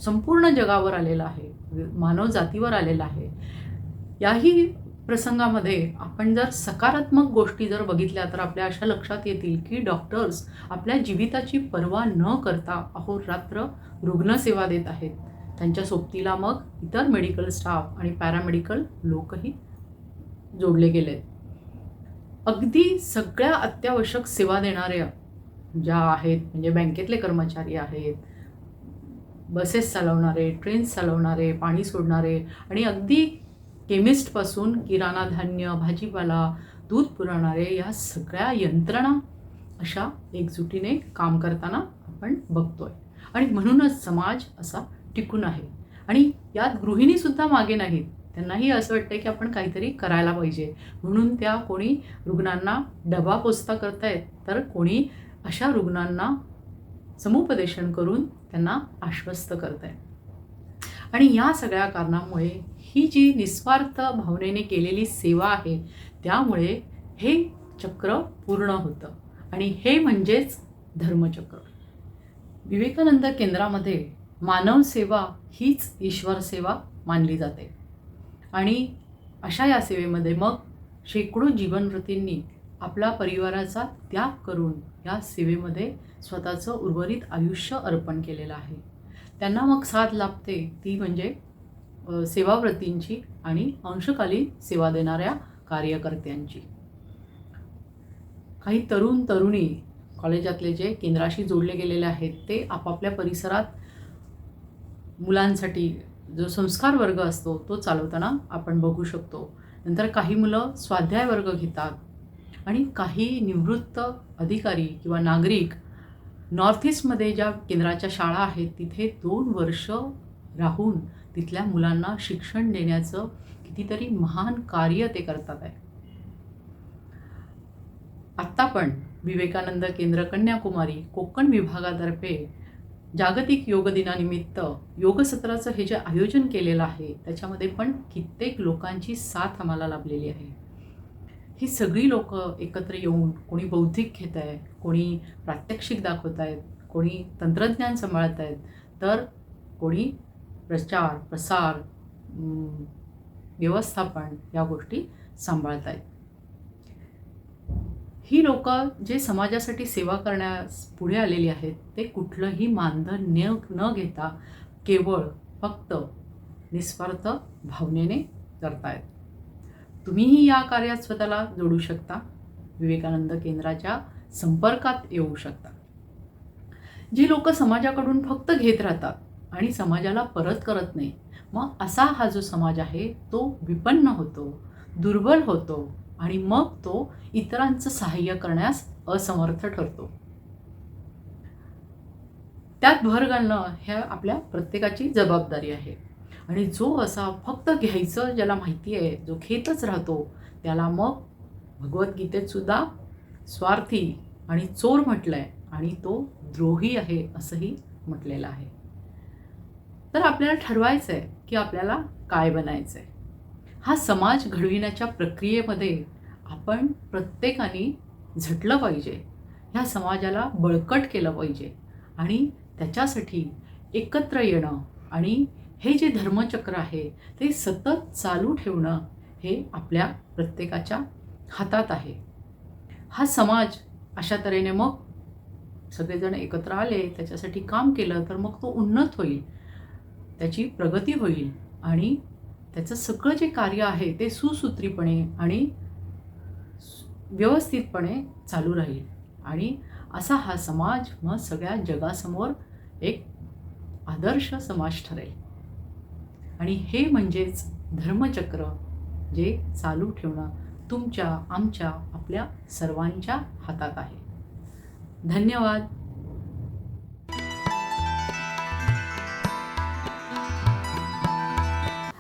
संपूर्ण जगावर आलेलं आहे, मानव जातीवर आलेलं आहे. याही प्रसंगामध्ये आपण जर सकारात्मक गोष्टी जर बघितल्या तर आपल्या अशा लक्षात येतील की डॉक्टर्स आपल्या जीविताची पर्वा न करता अहोरात्र रुग्णसेवा देत आहेत. त्यांच्या सोबतीला मग इतर मेडिकल स्टाफ आणि पॅरामेडिकल लोकही जोडले गेलेत. अगदी सगळ्या अत्यावश्यक सेवा देणाऱ्या ज्या आहेत म्हणजे बँकेतले कर्मचारी आहेत, बसेस चालवणारे, ट्रेन्स चालवणारे, पाणी सोडणारे आणि अगदी केमिस्टपासून किराणा धान्य, भाजीपाला, दूध पुरवणारे या सगळ्या यंत्रणा अशा एकजुटीने काम करताना आपण बघतोय. आणि म्हणूनच समाज असा टिकून आहे. आणि यात गृहिणीसुद्धा मागे नाहीत. त्यांनाही असं वाटतं की आपण काहीतरी करायला पाहिजे. म्हणून त्या कोणी रुग्णांना डबा पोचता करतायत तर कोणी अशा रुग्णांना समुपदेशन करून त्यांना आश्वस्त करत आहे. आणि या सगळ्या कारणामुळे ही जी निस्वार्थ भावनेने केलेली सेवा आहे त्यामुळे हे चक्र पूर्ण होतं आणि हे म्हणजेच धर्मचक्र. विवेकानंद केंद्रामध्ये मानव सेवा हीच ईश्वर सेवा मानली जाते आणि अशा या सेवेमध्ये मग शेकडो जीवनव्रतींनी आपला परिवाराचा त्याग करून या सेवेमध्ये स्वतःचं उर्वरित आयुष्य अर्पण केलेलं आहे. त्यांना मग साथ लाभते ती म्हणजे सेवाव्रतींची आणि अंशकालीन सेवा देणाऱ्या कार्यकर्त्यांची. काही तरुण तरुणी कॉलेजातले जे केंद्राशी जोडले गेलेले आहेत ते आपापल्या परिसरात मुलांसाठी जो संस्कार वर्ग असतो तो चालवताना आपण बघू शकतो. नंतर काही मुलं स्वाध्याय वर्ग घेतात आणि काही निवृत्त अधिकारी किंवा नागरिक नॉर्थ ईस्टमध्ये ज्या केंद्राच्या शाळा आहेत तिथे 2 वर्ष राहून तिथल्या मुलांना शिक्षण देण्याचं कितीतरी महान कार्य ते करतात आहे. आत्ता पण विवेकानंद केंद्र कन्याकुमारी कोकण विभागातर्फे जागतिक योग दिनानिमित्त योग सत्राचं हे जे आयोजन केलेलं आहे त्याच्यामध्ये पण कित्येक लोकांची साथ आम्हाला लाभलेली आहे. ही सगळी लोक एकत्र येऊन कोणी बौद्धिक घेत आहे, कोणी प्रात्यक्षिक दाखवत आहेत, कोणी तंत्रज्ञान सांभाळत आहेत, तर कोणी प्रचार प्रसार व्यवस्थापन या गोष्टी सांभाळत आहेत. ही लोक जे समाजासाठी सेवा करण्यास पुढे आलेली आहेत ते कुठलंही मानधन न घेता केवळ फक्त निस्वार्थ भावनेने करतायत. तुम्हीही या कार्यात स्वतःला जोडू शकता. विवेकानंद केंद्राच्या संपर्कात येऊ शकता. जी लोक समाजाकडून फक्त घेत राहतात आणि समाजाला परत करत नाही, मग असा हा जो समाज आहे तो विपन्न होतो, दुर्बल होतो आणि मग तो इतरांचं सहाय्य करण्यास असमर्थ ठरतो. त्यात भर घालणं हे आपल्या प्रत्येकाची जबाबदारी आहे. आणि जो असा फक्त घ्यायचं ज्याला माहिती आहे, जो घेतच राहतो, त्याला मग भगवद्गीतेत सुद्धा स्वार्थी आणि चोर म्हटलं आहे आणि तो द्रोही आहे असंही म्हटलेलं आहे. तर आपल्याला ठरवायचं आहे की आपल्याला काय बनायचं आहे. हा समाज घडविण्याच्या प्रक्रियेमध्ये आपण प्रत्येकाने झटलं पाहिजे, ह्या समाजाला बळकट केलं पाहिजे आणि त्याच्यासाठी एकत्र येणं आणि हे जे धर्मचक्र आहे ते सतत चालू ठेवणं हे आपल्या प्रत्येकाच्या हातात आहे. हा समाज अशा तऱ्हेने मग सगळेजण एकत्र आले, त्याच्यासाठी काम केलं तर मग तो उन्नत होईल, त्याची प्रगती होईल आणि त्याचं सगळं जे कार्य आहे ते सुसूत्रीपणे आणि व्यवस्थितपणे चालू राहील आणि असा हा समाज मग सगळ्या जगासमोर एक आदर्श समाज ठरेल. आणि हे म्हणजेच धर्मचक्र जे चालू ठेवणं तुमच्या, आमच्या, आपल्या सर्वांच्या हातात आहे. धन्यवाद.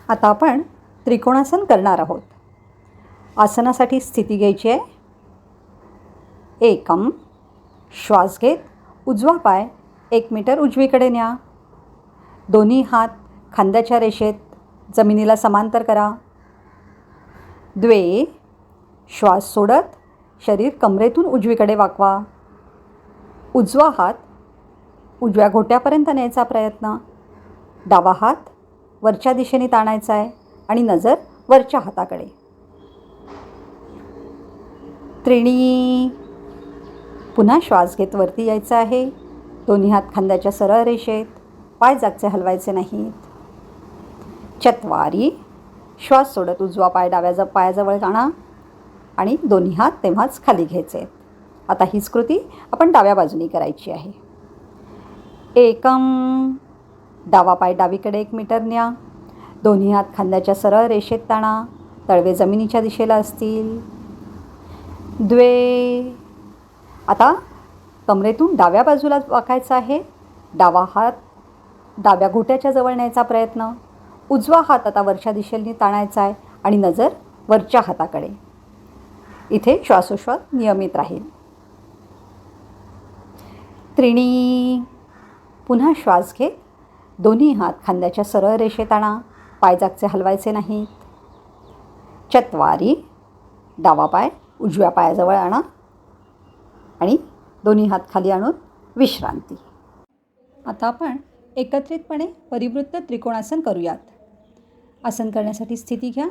आता आपण त्रिकोणासन करणार आहोत. आसनासाठी स्थिती घ्यायची आहे. एकम. श्वास घेत उजवा पाय 1 मीटर उजवीकडे न्या. दोन्ही हात खांद्याच्या रेषेत जमिनीला समांतर करा. द्वे. श्वास सोडत शरीर कमरेतून उजवीकडे वाकवा. उजवा हात उजव्या घोट्यापर्यंत न्यायचा प्रयत्न. डावा हात वरच्या दिशेने ताणायचा आहे आणि नजर वरच्या हाताकडे. त्रिणी. पुन्हा श्वास घेत वरती यायचं आहे. दोन्ही हात खांद्याच्या सरळ रेषेत. पाय जागचे हलवायचे नाहीत. चत्वारी. श्वास सोडत उजवा पाय डाव्या पायाजवळ आणा आणि दोन्ही हात तेव्हाच खाली घ्यायचे. आता हीच कृती आपण डाव्या बाजूनी करायची आहे. एकम. डावा पाय डावीकडे 1 मीटर न्या. दोन्ही हात खांद्याच्या सरळ रेषेत ताणा. तळवे जमिनीच्या दिशेला असतील. द्वे. आता कमरेतून डाव्या बाजूला वाकायचं आहे. डावा हात डाव्या घोट्याच्या जवळ न्यायचा प्रयत्न. उजवा हात आता वरच्या दिशेने ताणायचा आहे आणि नजर वरच्या हाताकडे. इथे श्वासोश्वास नियमित राहील. त्रिणी. पुन्हा श्वास घेत दोन्ही हात खांद्याच्या सरळ रेषेत आणा. पाय जागचे हलवायचे नाहीत. चत्वारी. डावा पाय उजव्या पायाजवळ आणा आणि दोन्ही हात खाली आणून विश्रांती. आता आपण एकत्रितपणे परिवृत्त त्रिकोणासन करूयात. आसन करण्यासाठी स्थिती घ्या.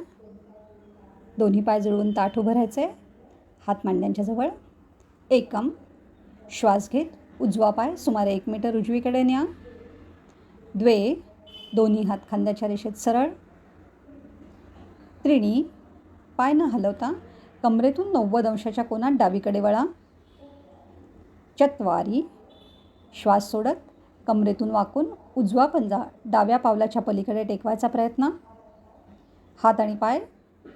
दोन्ही पाय जुळवून ताठ उभं राहायचं आहे. हात मांड्यांच्या जवळ. एकम. श्वास घेत उजवा पाय सुमारे 1 मीटर उजवीकडे न्या. द्वे. दोन्ही हात खांद्याच्या रेषेत सरळ. त्रिणी. पाय न हलवता कमरेतून 90 अंशाच्या कोनात डावीकडे वळा. चत्वारी. श्वास सोडत कमरेतून वाकून उजवा पंजा डाव्या पावलाच्या पलीकडे टेकवायचा प्रयत्न. हात आणि पाय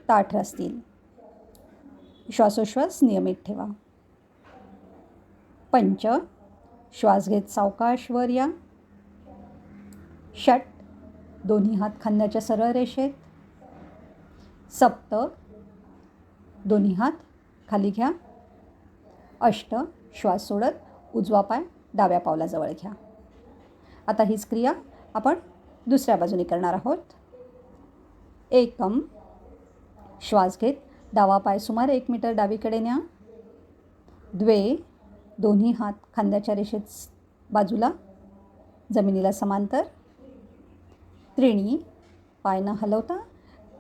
ताठ असतील. श्वासोश्वास नियमित ठेवा. पंच. श्वास घेत सावकाश वर या. षट. दोन्ही हात खांद्याच्या सरळ रेषेत. सप्त. दोन्ही हात खाली घ्या. अष्ट. श्वास सोडत उजवा पाय डाव्या पावलाजवळ घ्या. आता हीच क्रिया आपण दुसऱ्या बाजूने करणार आहोत. एकम. श्वास घेत डावा पाय सुमारे 1 मीटर डावीकडे न्या. द्वे. दोन्ही हात खांद्याच्या रेषेत बाजूला जमिनीला समांतर. त्रिणी. पाय न हलवता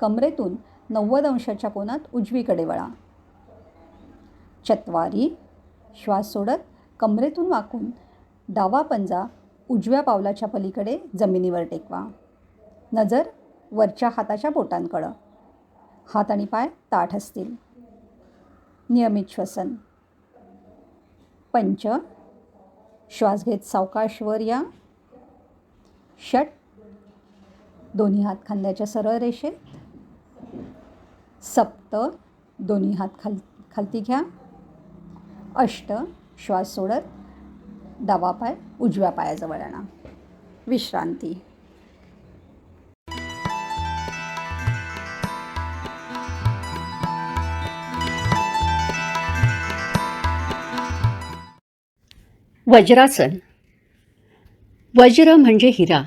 कमरेतून 90 अंशाच्या कोनात उजवीकडे वळा. चत्वारी. श्वास सोडत कमरेतून वाकून डावा पंजा उजव्या पावलाच्या पलीकडे जमिनीवर टेकवा. नजर वरच्या हाताच्या बोटांकडं. हात आणि पाय ताठ असतील. नियमित श्वसन. पंच. श्वास घेत सावकाश वर या. षट. दोन्ही हात खांद्याच्या सरळ रेषेत. सप्त. दोन्ही हात खालती घ्या. अष्ट. श्वास सोडत डावा पाय उजव्या पायाजवळ आणा. विश्रांती. वज्रासन. वज्र म्हणजे हिरा.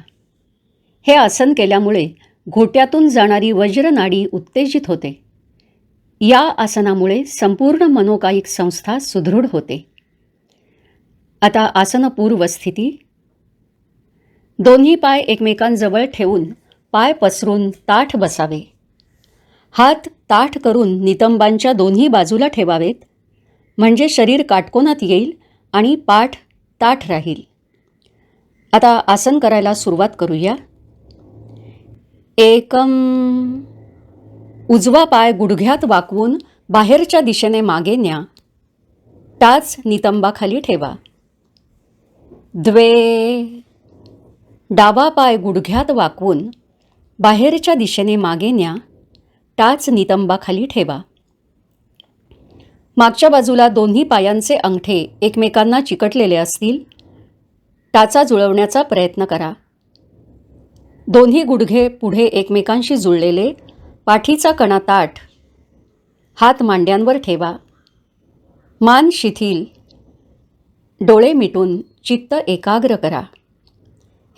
हे आसन केल्यामुळे घोट्यातून जाणारी वज्रनाडी उत्तेजित होते. या आसनामुळे संपूर्ण मनोकायिक संस्था सुदृढ होते. आता आसन पूर्व स्थिती. दोन्ही पाय एकमेकांजवळ ठेवून पाय पसरून ताठ बसावे. हात ताठ करून नितंबांच्या दोन्ही बाजूला ठेवावेत, म्हणजे शरीर काटकोनात येईल आणि पाठ ताठ राहील. आता आसन करायला सुरुवात करूया. एकम. उजवा पाय गुडघ्यात वाकवून बाहेरच्या दिशेने मागे न्या. टाच नितंबाखाली ठेवा. द्वे. डावा पाय गुडघ्यात वाकवून बाहेरच्या दिशेने मागे न्या. टाच नितंबाखाली ठेवा. मागच्या बाजूला दोन्ही पायांचे अंगठे एकमेकांना चिकटलेले असतील. टाचा जुळवण्याचा प्रयत्न करा. दोन्ही गुडघे पुढे एकमेकांशी जुळलेले, पाठीचा कणा ताठ. हात मांड्यांवर ठेवा. मान शिथिल. डोळे मिटून चित्त एकाग्र करा.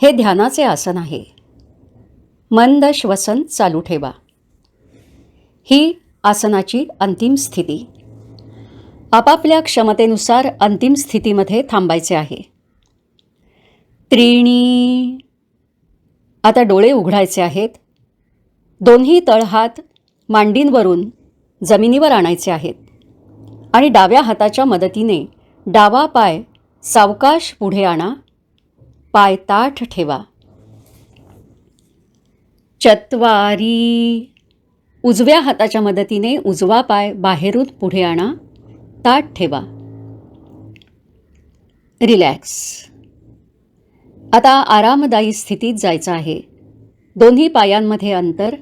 हे ध्यानाचे आसन आहे. मंद श्वसन चालू ठेवा. ही आसनाची अंतिम स्थिती. आपापल्या क्षमतेनुसार अंतिम स्थितीमध्ये थांबायचे आहे. त्रीणी. आता डोळे उघडायचे आहेत. दोन्ही तळहात मांडींवरून जमिनीवर आणायचे आहेत आणि डाव्या हाताच्या मदतीने डावा पाय सावकाश पुढे आणा. पाय ताठ ठेवा. चत्वारी. उजव्या हाताच्या मदतीने उजवा पाय बाहेरून पुढे आणा. ताठ ठेवा. रिलॅक्स. आता आरामदायी स्थितीत जायचं आहे. दोन्ही पायांमध्ये अंतर.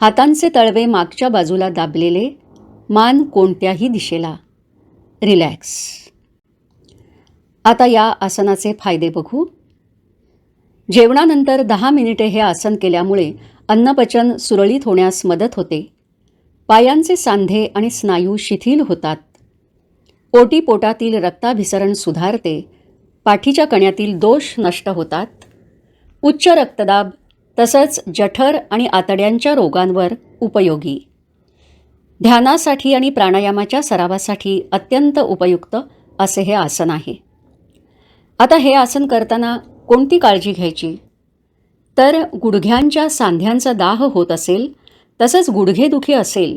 हातांचे तळवे मागच्या बाजूला दाबलेले. मान कोणत्याही दिशेला. रिलॅक्स. आता या आसनाचे फायदे बघू. जेवणानंतर 10 मिनिटे हे आसन केल्यामुळे अन्नपचन सुरळीत होण्यास मदत होते. पायांचे सांधे आणि स्नायू शिथिल होतात. ओटीपोटातील रक्ताभिसरण सुधारते. पाठीच्या कण्यातील दोष नष्ट होतात. उच्च रक्तदाब तसंच जठर आणि आतड्यांच्या रोगांवर उपयोगी. ध्यानासाठी आणि प्राणायामाच्या सरावासाठी अत्यंत उपयुक्त असे हे आसन आहे. आता हे आसन करताना कोणती काळजी घ्यायची? तर गुडघ्यांच्या सांध्यांचा दाह होत असेल, तसंच गुडघेदुखी असेल,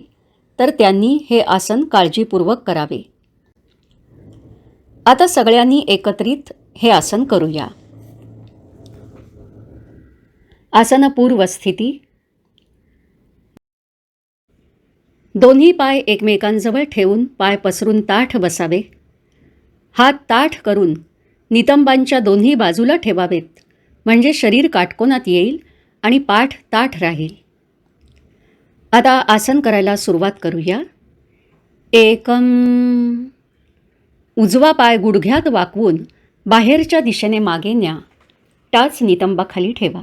तर त्यांनी हे आसन काळजीपूर्वक करावे. आता सगळ्यांनी एकत्रित हे आसन करूया. आसन पूर्व स्थिती. दोन्ही पाय एकमेकांजवळ ठेवून पाय पसरून ताठ बसावे. हात ताठ करून नितंबांच्या दोन्ही बाजूला ठेवावेत, म्हणजे शरीर काटकोनात येईल आणि पाठ ताठ राहील. आता आसन करायला सुरुवात करूया. एकम. उजवा पाय गुडघ्यात वाकवून बाहेरच्या दिशेने मागे न्या. टाच नितंबाखाली ठेवा.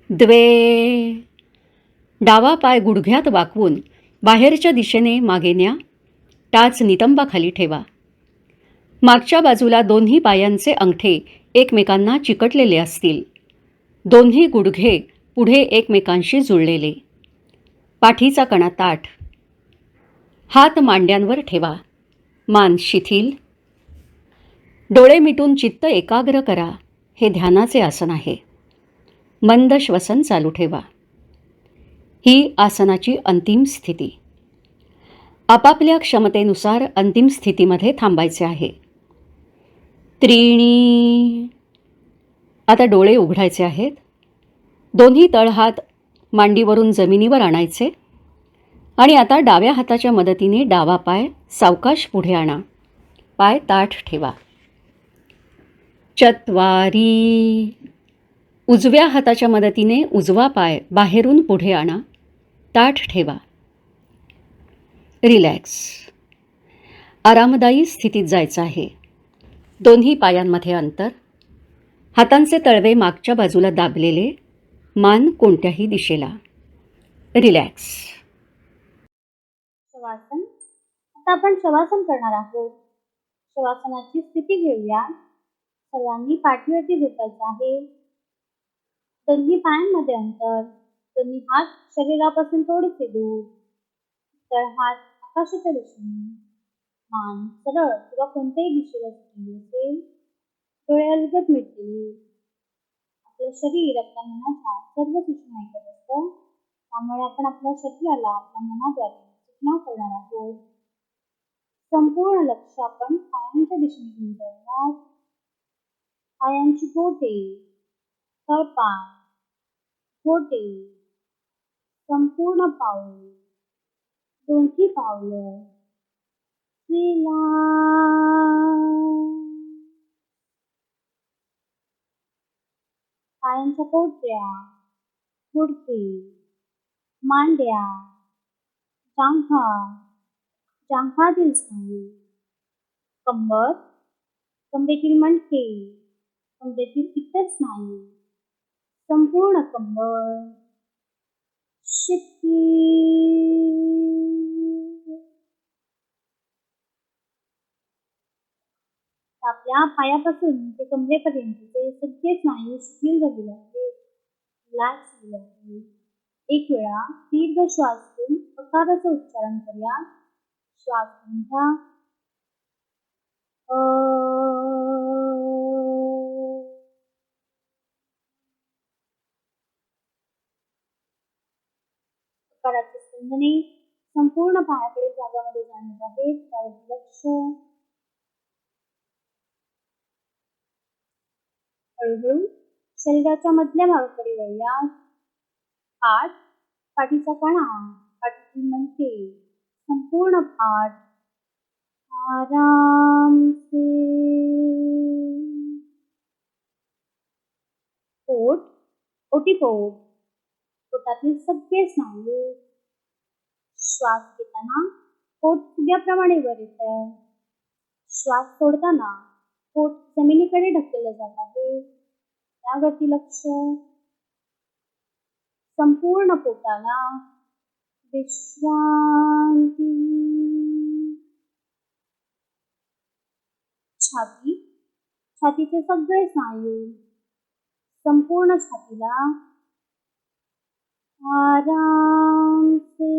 द्वे. डावा पाय गुडघ्यात वाकवून बाहेरच्या दिशेने मागे न्या. टाच नितंबाखाली ठेवा. मागच्या बाजूला दोन्ही पायांचे अंगठे एकमेकांना चिकटलेले असतील. दोन्ही गुडघे पुढे एकमेकांशी जुळलेले. पाठीचा कणा ताठ. हात मांड्यांवर ठेवा. मान शिथिल. डोळे मिटून चित्त एकाग्र करा. हे ध्यानाचे आसन आहे. मंद श्वसन चालू ठेवा. ही आसनाची अंतिम स्थिती. आपापल्या क्षमतेनुसार अंतिम स्थितीमध्ये थांबायचे आहे. त्रीणी. आता डोळे उघडायचे आहेत. दोन्ही तळहात मांडीवरून जमिनीवर आणायचे आणि आता डाव्या हाताच्या मदतीने डावा पाय सावकाश पुढे आणा. पाय ताठ ठेवा. चत्वारी. उजव्या हाताच्या मदतीने उजवा पाय बाहेरून पुढे आणा. ताठ ठेवा. रिलॅक्स. आरामदायी स्थितीत जायचं आहे. दोन्ही पायांमध्ये अंतर. हातांचे तळवे मागच्या बाजूला दाबलेले. मान कोणत्याही दिशेला. रिलॅक्स. शवासन. आता आपण शवासन करणार आहोत. शवासनाची स्थिती घेऊया. सर्वांनी पाठीवरती झोपायचं आहे. दोन्ही पायांमध्ये अंतर. दोन्ही हात शरीरापासून थोडेसे दूर. तळहात आकाशाच्या दिशेने, मान सरळ किंवा कोणत्याही दिशेला झुकलेली असेल, डोळे अलगद मिटलेले. आपलं शरीर आपल्या मनाच्या सर्व सूचना ऐकत असतं. त्यामुळे आपण आपल्या शरीराला आपल्या मनाद्वारे सूचना करणार आहोत. संपूर्ण लक्ष आपण पायांच्या दिशेने घेऊन जाऊयात. पायांची बोटे, तळपाय, बोटे, संपूर्ण पाऊल, दोन्ही पावलं, पायांच्या पोटऱ्या, गुडघे, मांड्या, जांघा, जांघातील स्नायू, कंबर, कमरेतील मणके, कमरेतील इतर स्नायू, संपूर्ण कंबर, शिथिल. आपल्या पायापासून ते कमरेपर्यंतचे सगळे स्नायू शिथिल झालेले आहेत, रिलॅक्स झालेले आहेत. एक वेळा दीर्घ श्वास घेऊन अकाराचं उच्चारण करूया. श्वास घेऊन घ्या. अकाराची स्पंदने संपूर्ण पायाकडील भागामध्ये जाणवत आहेत, त्यावर लक्ष. हळूहळू शरीराच्या मधल्या भागाकडे वळूया. पाठ, पाठीचा कणा, पाठीतील मणके, संपूर्ण पाठ आराम से. पोट, ओटीपोट, पोटातील सगळे स्नायू. श्वास घेताना पोट फुग्याप्रमाणे वर येत आहे. श्वास सोडताना पोट जमिनीकडे ढकललं जात आहे, त्यावरती लक्ष. संपूर्ण पोटाला विश्रांती. छाती, छातीचे सगळे स्नायू, संपूर्ण छातीला आराम से.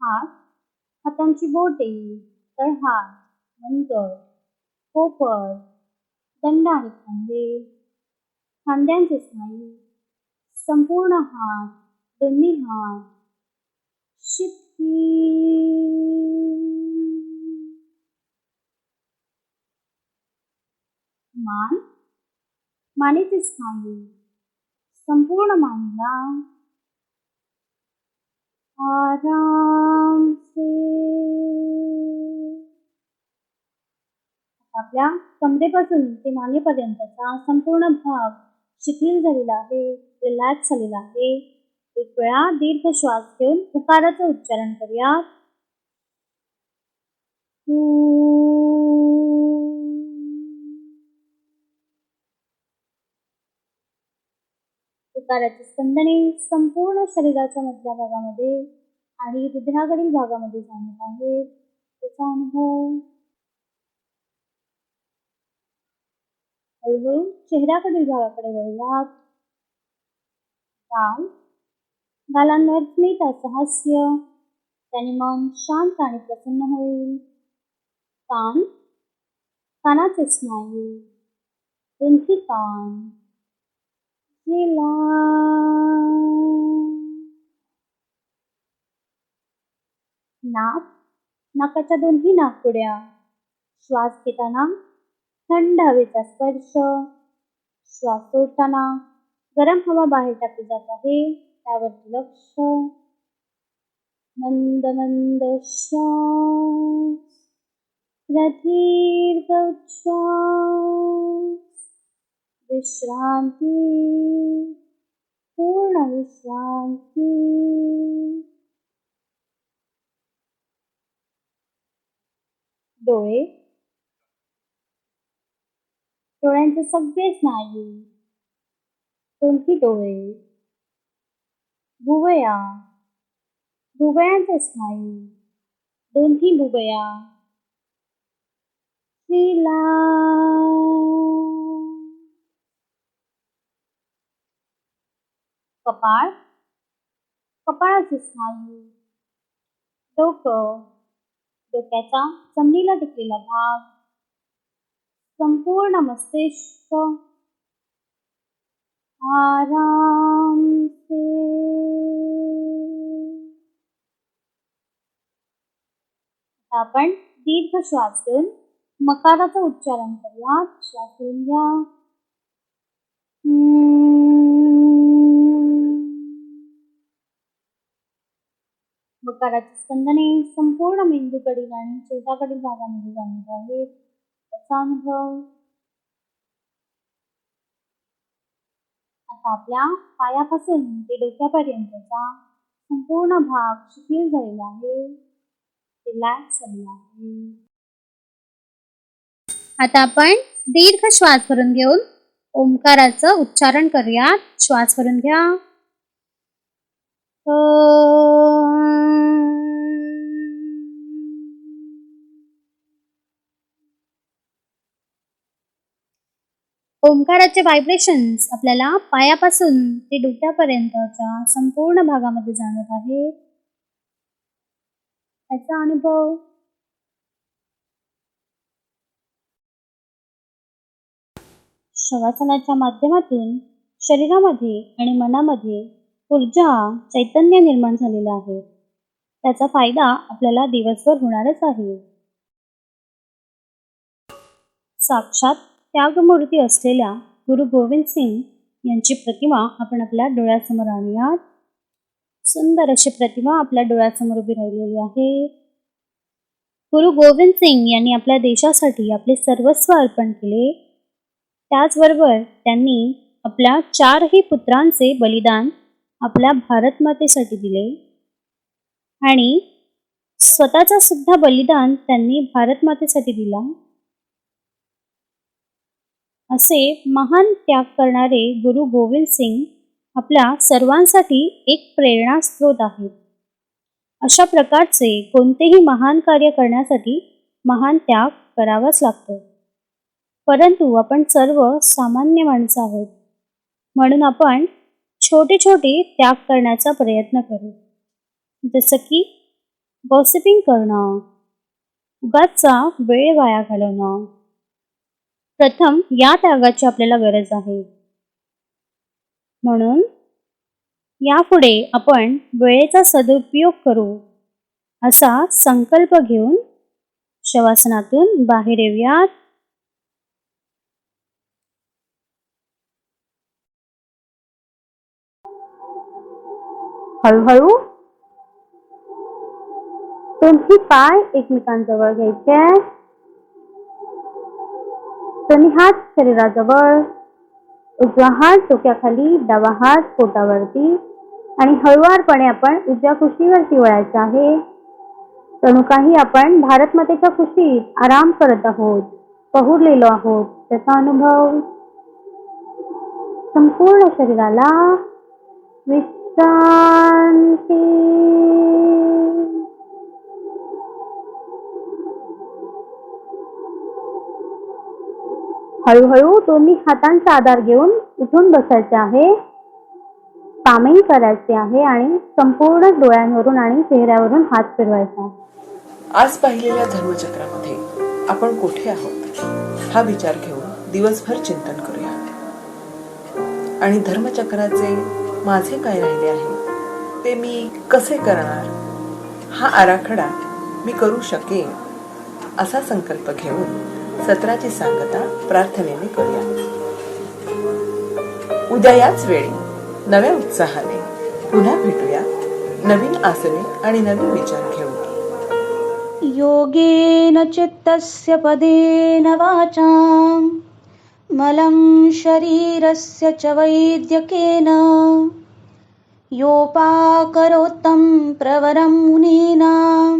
हात, हातांची बोटे, तळहात, मनगट, पोपट, दंड आणि खांदे, खांद्यांचे स्नायू, संपूर्ण हात, दोन्ही हात शिथिल. मान, मानेचे स्नायू, संपूर्ण मानेला आराम से. आपल्या कमरेपासून ते मानेपर्यंतचा संपूर्ण भाग शिथिल झालेला आहे, रिलॅक्स झालेला आहे. एक वेळा दीर्घ श्वास घेऊन उकाराचं उच्चारण करूया. उकाराची स्पंदने संपूर्ण शरीराच्या मधल्या भागामध्ये आणि हृदयाकडील भागामध्ये जाणवत आहे, त्याचा अनुभव. हळूहळू चेहऱ्याकडील भागाकडे वळूयात. गाल, गालांवर स्मित असं हास्य, त्याने मन शांत आणि प्रसन्न होईल. कान, कानाचे स्नायू, दोन्ही कान नाक, नाकाच्या दोन्ही नाकपुड्या. श्वास घेताना थंड हवेचा स्पर्श, श्वास सोडताना गरम हवा बाहेर टाकली जात आहे, त्यावरती लक्ष. मंद मंद श्वास, प्रदीर्घ उच्छ्वास, विश्रांती, पूर्ण विश्रांती. डोळे, डोळ्यांचे सगळे स्नायू, दोन्ही डोळे, भुवया, भुवयांचे स्नायू, दोन्ही भुवया कपाळ, कपाळाचे स्नायू, डोकं, डोक्याचा जमिनीला टेकलेला भाग, संपूर्ण मस्तिष्क आराम से. आता आपण दीर्घ श्वास घेऊन मकाराचं उच्चारण करूया. श्वास घेऊन घ्या. मकाराची स्पंदने संपूर्ण मेंदूकडील आणि चेहऱ्याकडील भागामध्ये जाणवत आहेत. त्याचा अनुभव. आता आपल्या पायापासून ते डोक्यापर्यंतचा संपूर्ण भाग शिथिल झालेला आहे, रिलॅक्स झालेला आहे. आता आपण दीर्घ श्वास भरून घेऊन ओंकाराचं उच्चारण करूया. श्वास भरून घ्या. ओंकाराचे व्हायब्रेशन्स आपल्याला पायापासून ते डोक्यापर्यंतच्या संपूर्ण भागामध्ये जाणवत आहे. त्याचा अनुभव. शवासनाच्या माध्यमातून शरीरामध्ये आणि मनामध्ये ऊर्जा, चैतन्य निर्माण झालेलं आहे. त्याचा फायदा आपल्याला दिवसभर होणारच आहे. साक्षात त्यागमूर्ती असलेल्या गुरु गोविंद सिंग यांची प्रतिमा आपण आपल्या डोळ्यासमोर आणूयात. सुंदर अशी प्रतिमा आपल्या डोळ्यासमोर उभी राहिलेली आहे. गुरु गोविंद सिंग यांनी आपल्या देशासाठी आपले सर्वस्व अर्पण केले. त्याचबरोबर त्यांनी आपल्या 4ही पुत्रांचे बलिदान आपल्या भारतमातेसाठी दिले आणि स्वतःचा सुद्धा बलिदान त्यांनी भारतमातेसाठी दिला. असे महान त्याग करणारे गुरु गोविंद सिंग आपल्या सर्वांसाठी एक प्रेरणास्रोत आहेत. अशा प्रकारचे कोणतेही महान कार्य करण्यासाठी महान त्याग करावाच लागतो. परंतु आपण सर्व सामान्य माणसं आहोत, म्हणून आपण छोटे छोटे त्याग करण्याचा प्रयत्न करू. जसं की गॉसिपिंग करणं, उगाचचा वेळ वाया घालवणं. प्रथम या त्यागाची आपल्याला गरज आहे. म्हणून यापुढे आपण वेळेचा सदुपयोग करू असा संकल्प घेऊन शवासनातून बाहेर येऊयात. हळूहळू दोन्ही पाय एकमेकांजवळ घ्यायचे. दोन्ही हात शरीराजवळ, उजवा हात डोक्याखाली, डावा हात पोटावरती आणि हळुवारपणे आपण उजव्या कुशीवरती वळायचं आहे. जणू काही आपण भारतमातेच्या कुशीत आराम करत आहोत, पहुडलेलो आहोत. त्याचा अनुभव. संपूर्ण शरीराला विश्रांती. हळूहळू दोन्ही हातांचा आधार घेऊन उठून बसायचे आहे. कामही करायचे आहे आणि संपूर्ण डोळ्यांवरून आणि चेहऱ्यावरून हात फिरवायचा. आज पाहिलेल्या धर्मचक्रामध्ये आपण कुठे आहोत हा विचार घेऊन दिवसभर चिंतन करूया. आणि धर्मचक्राचे माझे काय राहिले आहे ते मी कसे करणार, हा आराखडा मी करू शकेन असा संकल्प घेऊन सत्राची सांगता प्रार्थनेने करूया. उद्या याच वेळी नव्या उत्साहाने पुन्हा भेटूया, नवीन आसने आणि नवीन विचार घेऊन. योगेन चित्तस्य पदेन वाचां मलं शरीरस्य च वैद्यकेन योपाकरोत्तं प्रवरं मुनीनां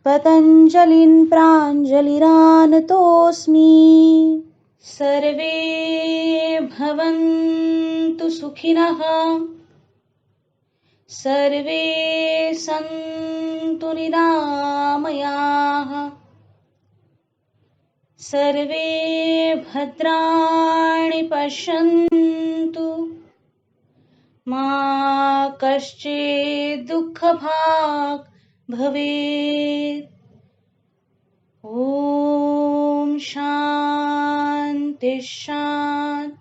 पतञ्जलिं प्राञ्जलिरानतोऽस्मि. सर्वे भवन्तु सुखिनः, सर्वे सन्तु निरामयाः, सर्वे भद्राणि पश्यन्तु मा कश्चित् दुःखभाग् भवेत्. ॐ शान्ति शान्ति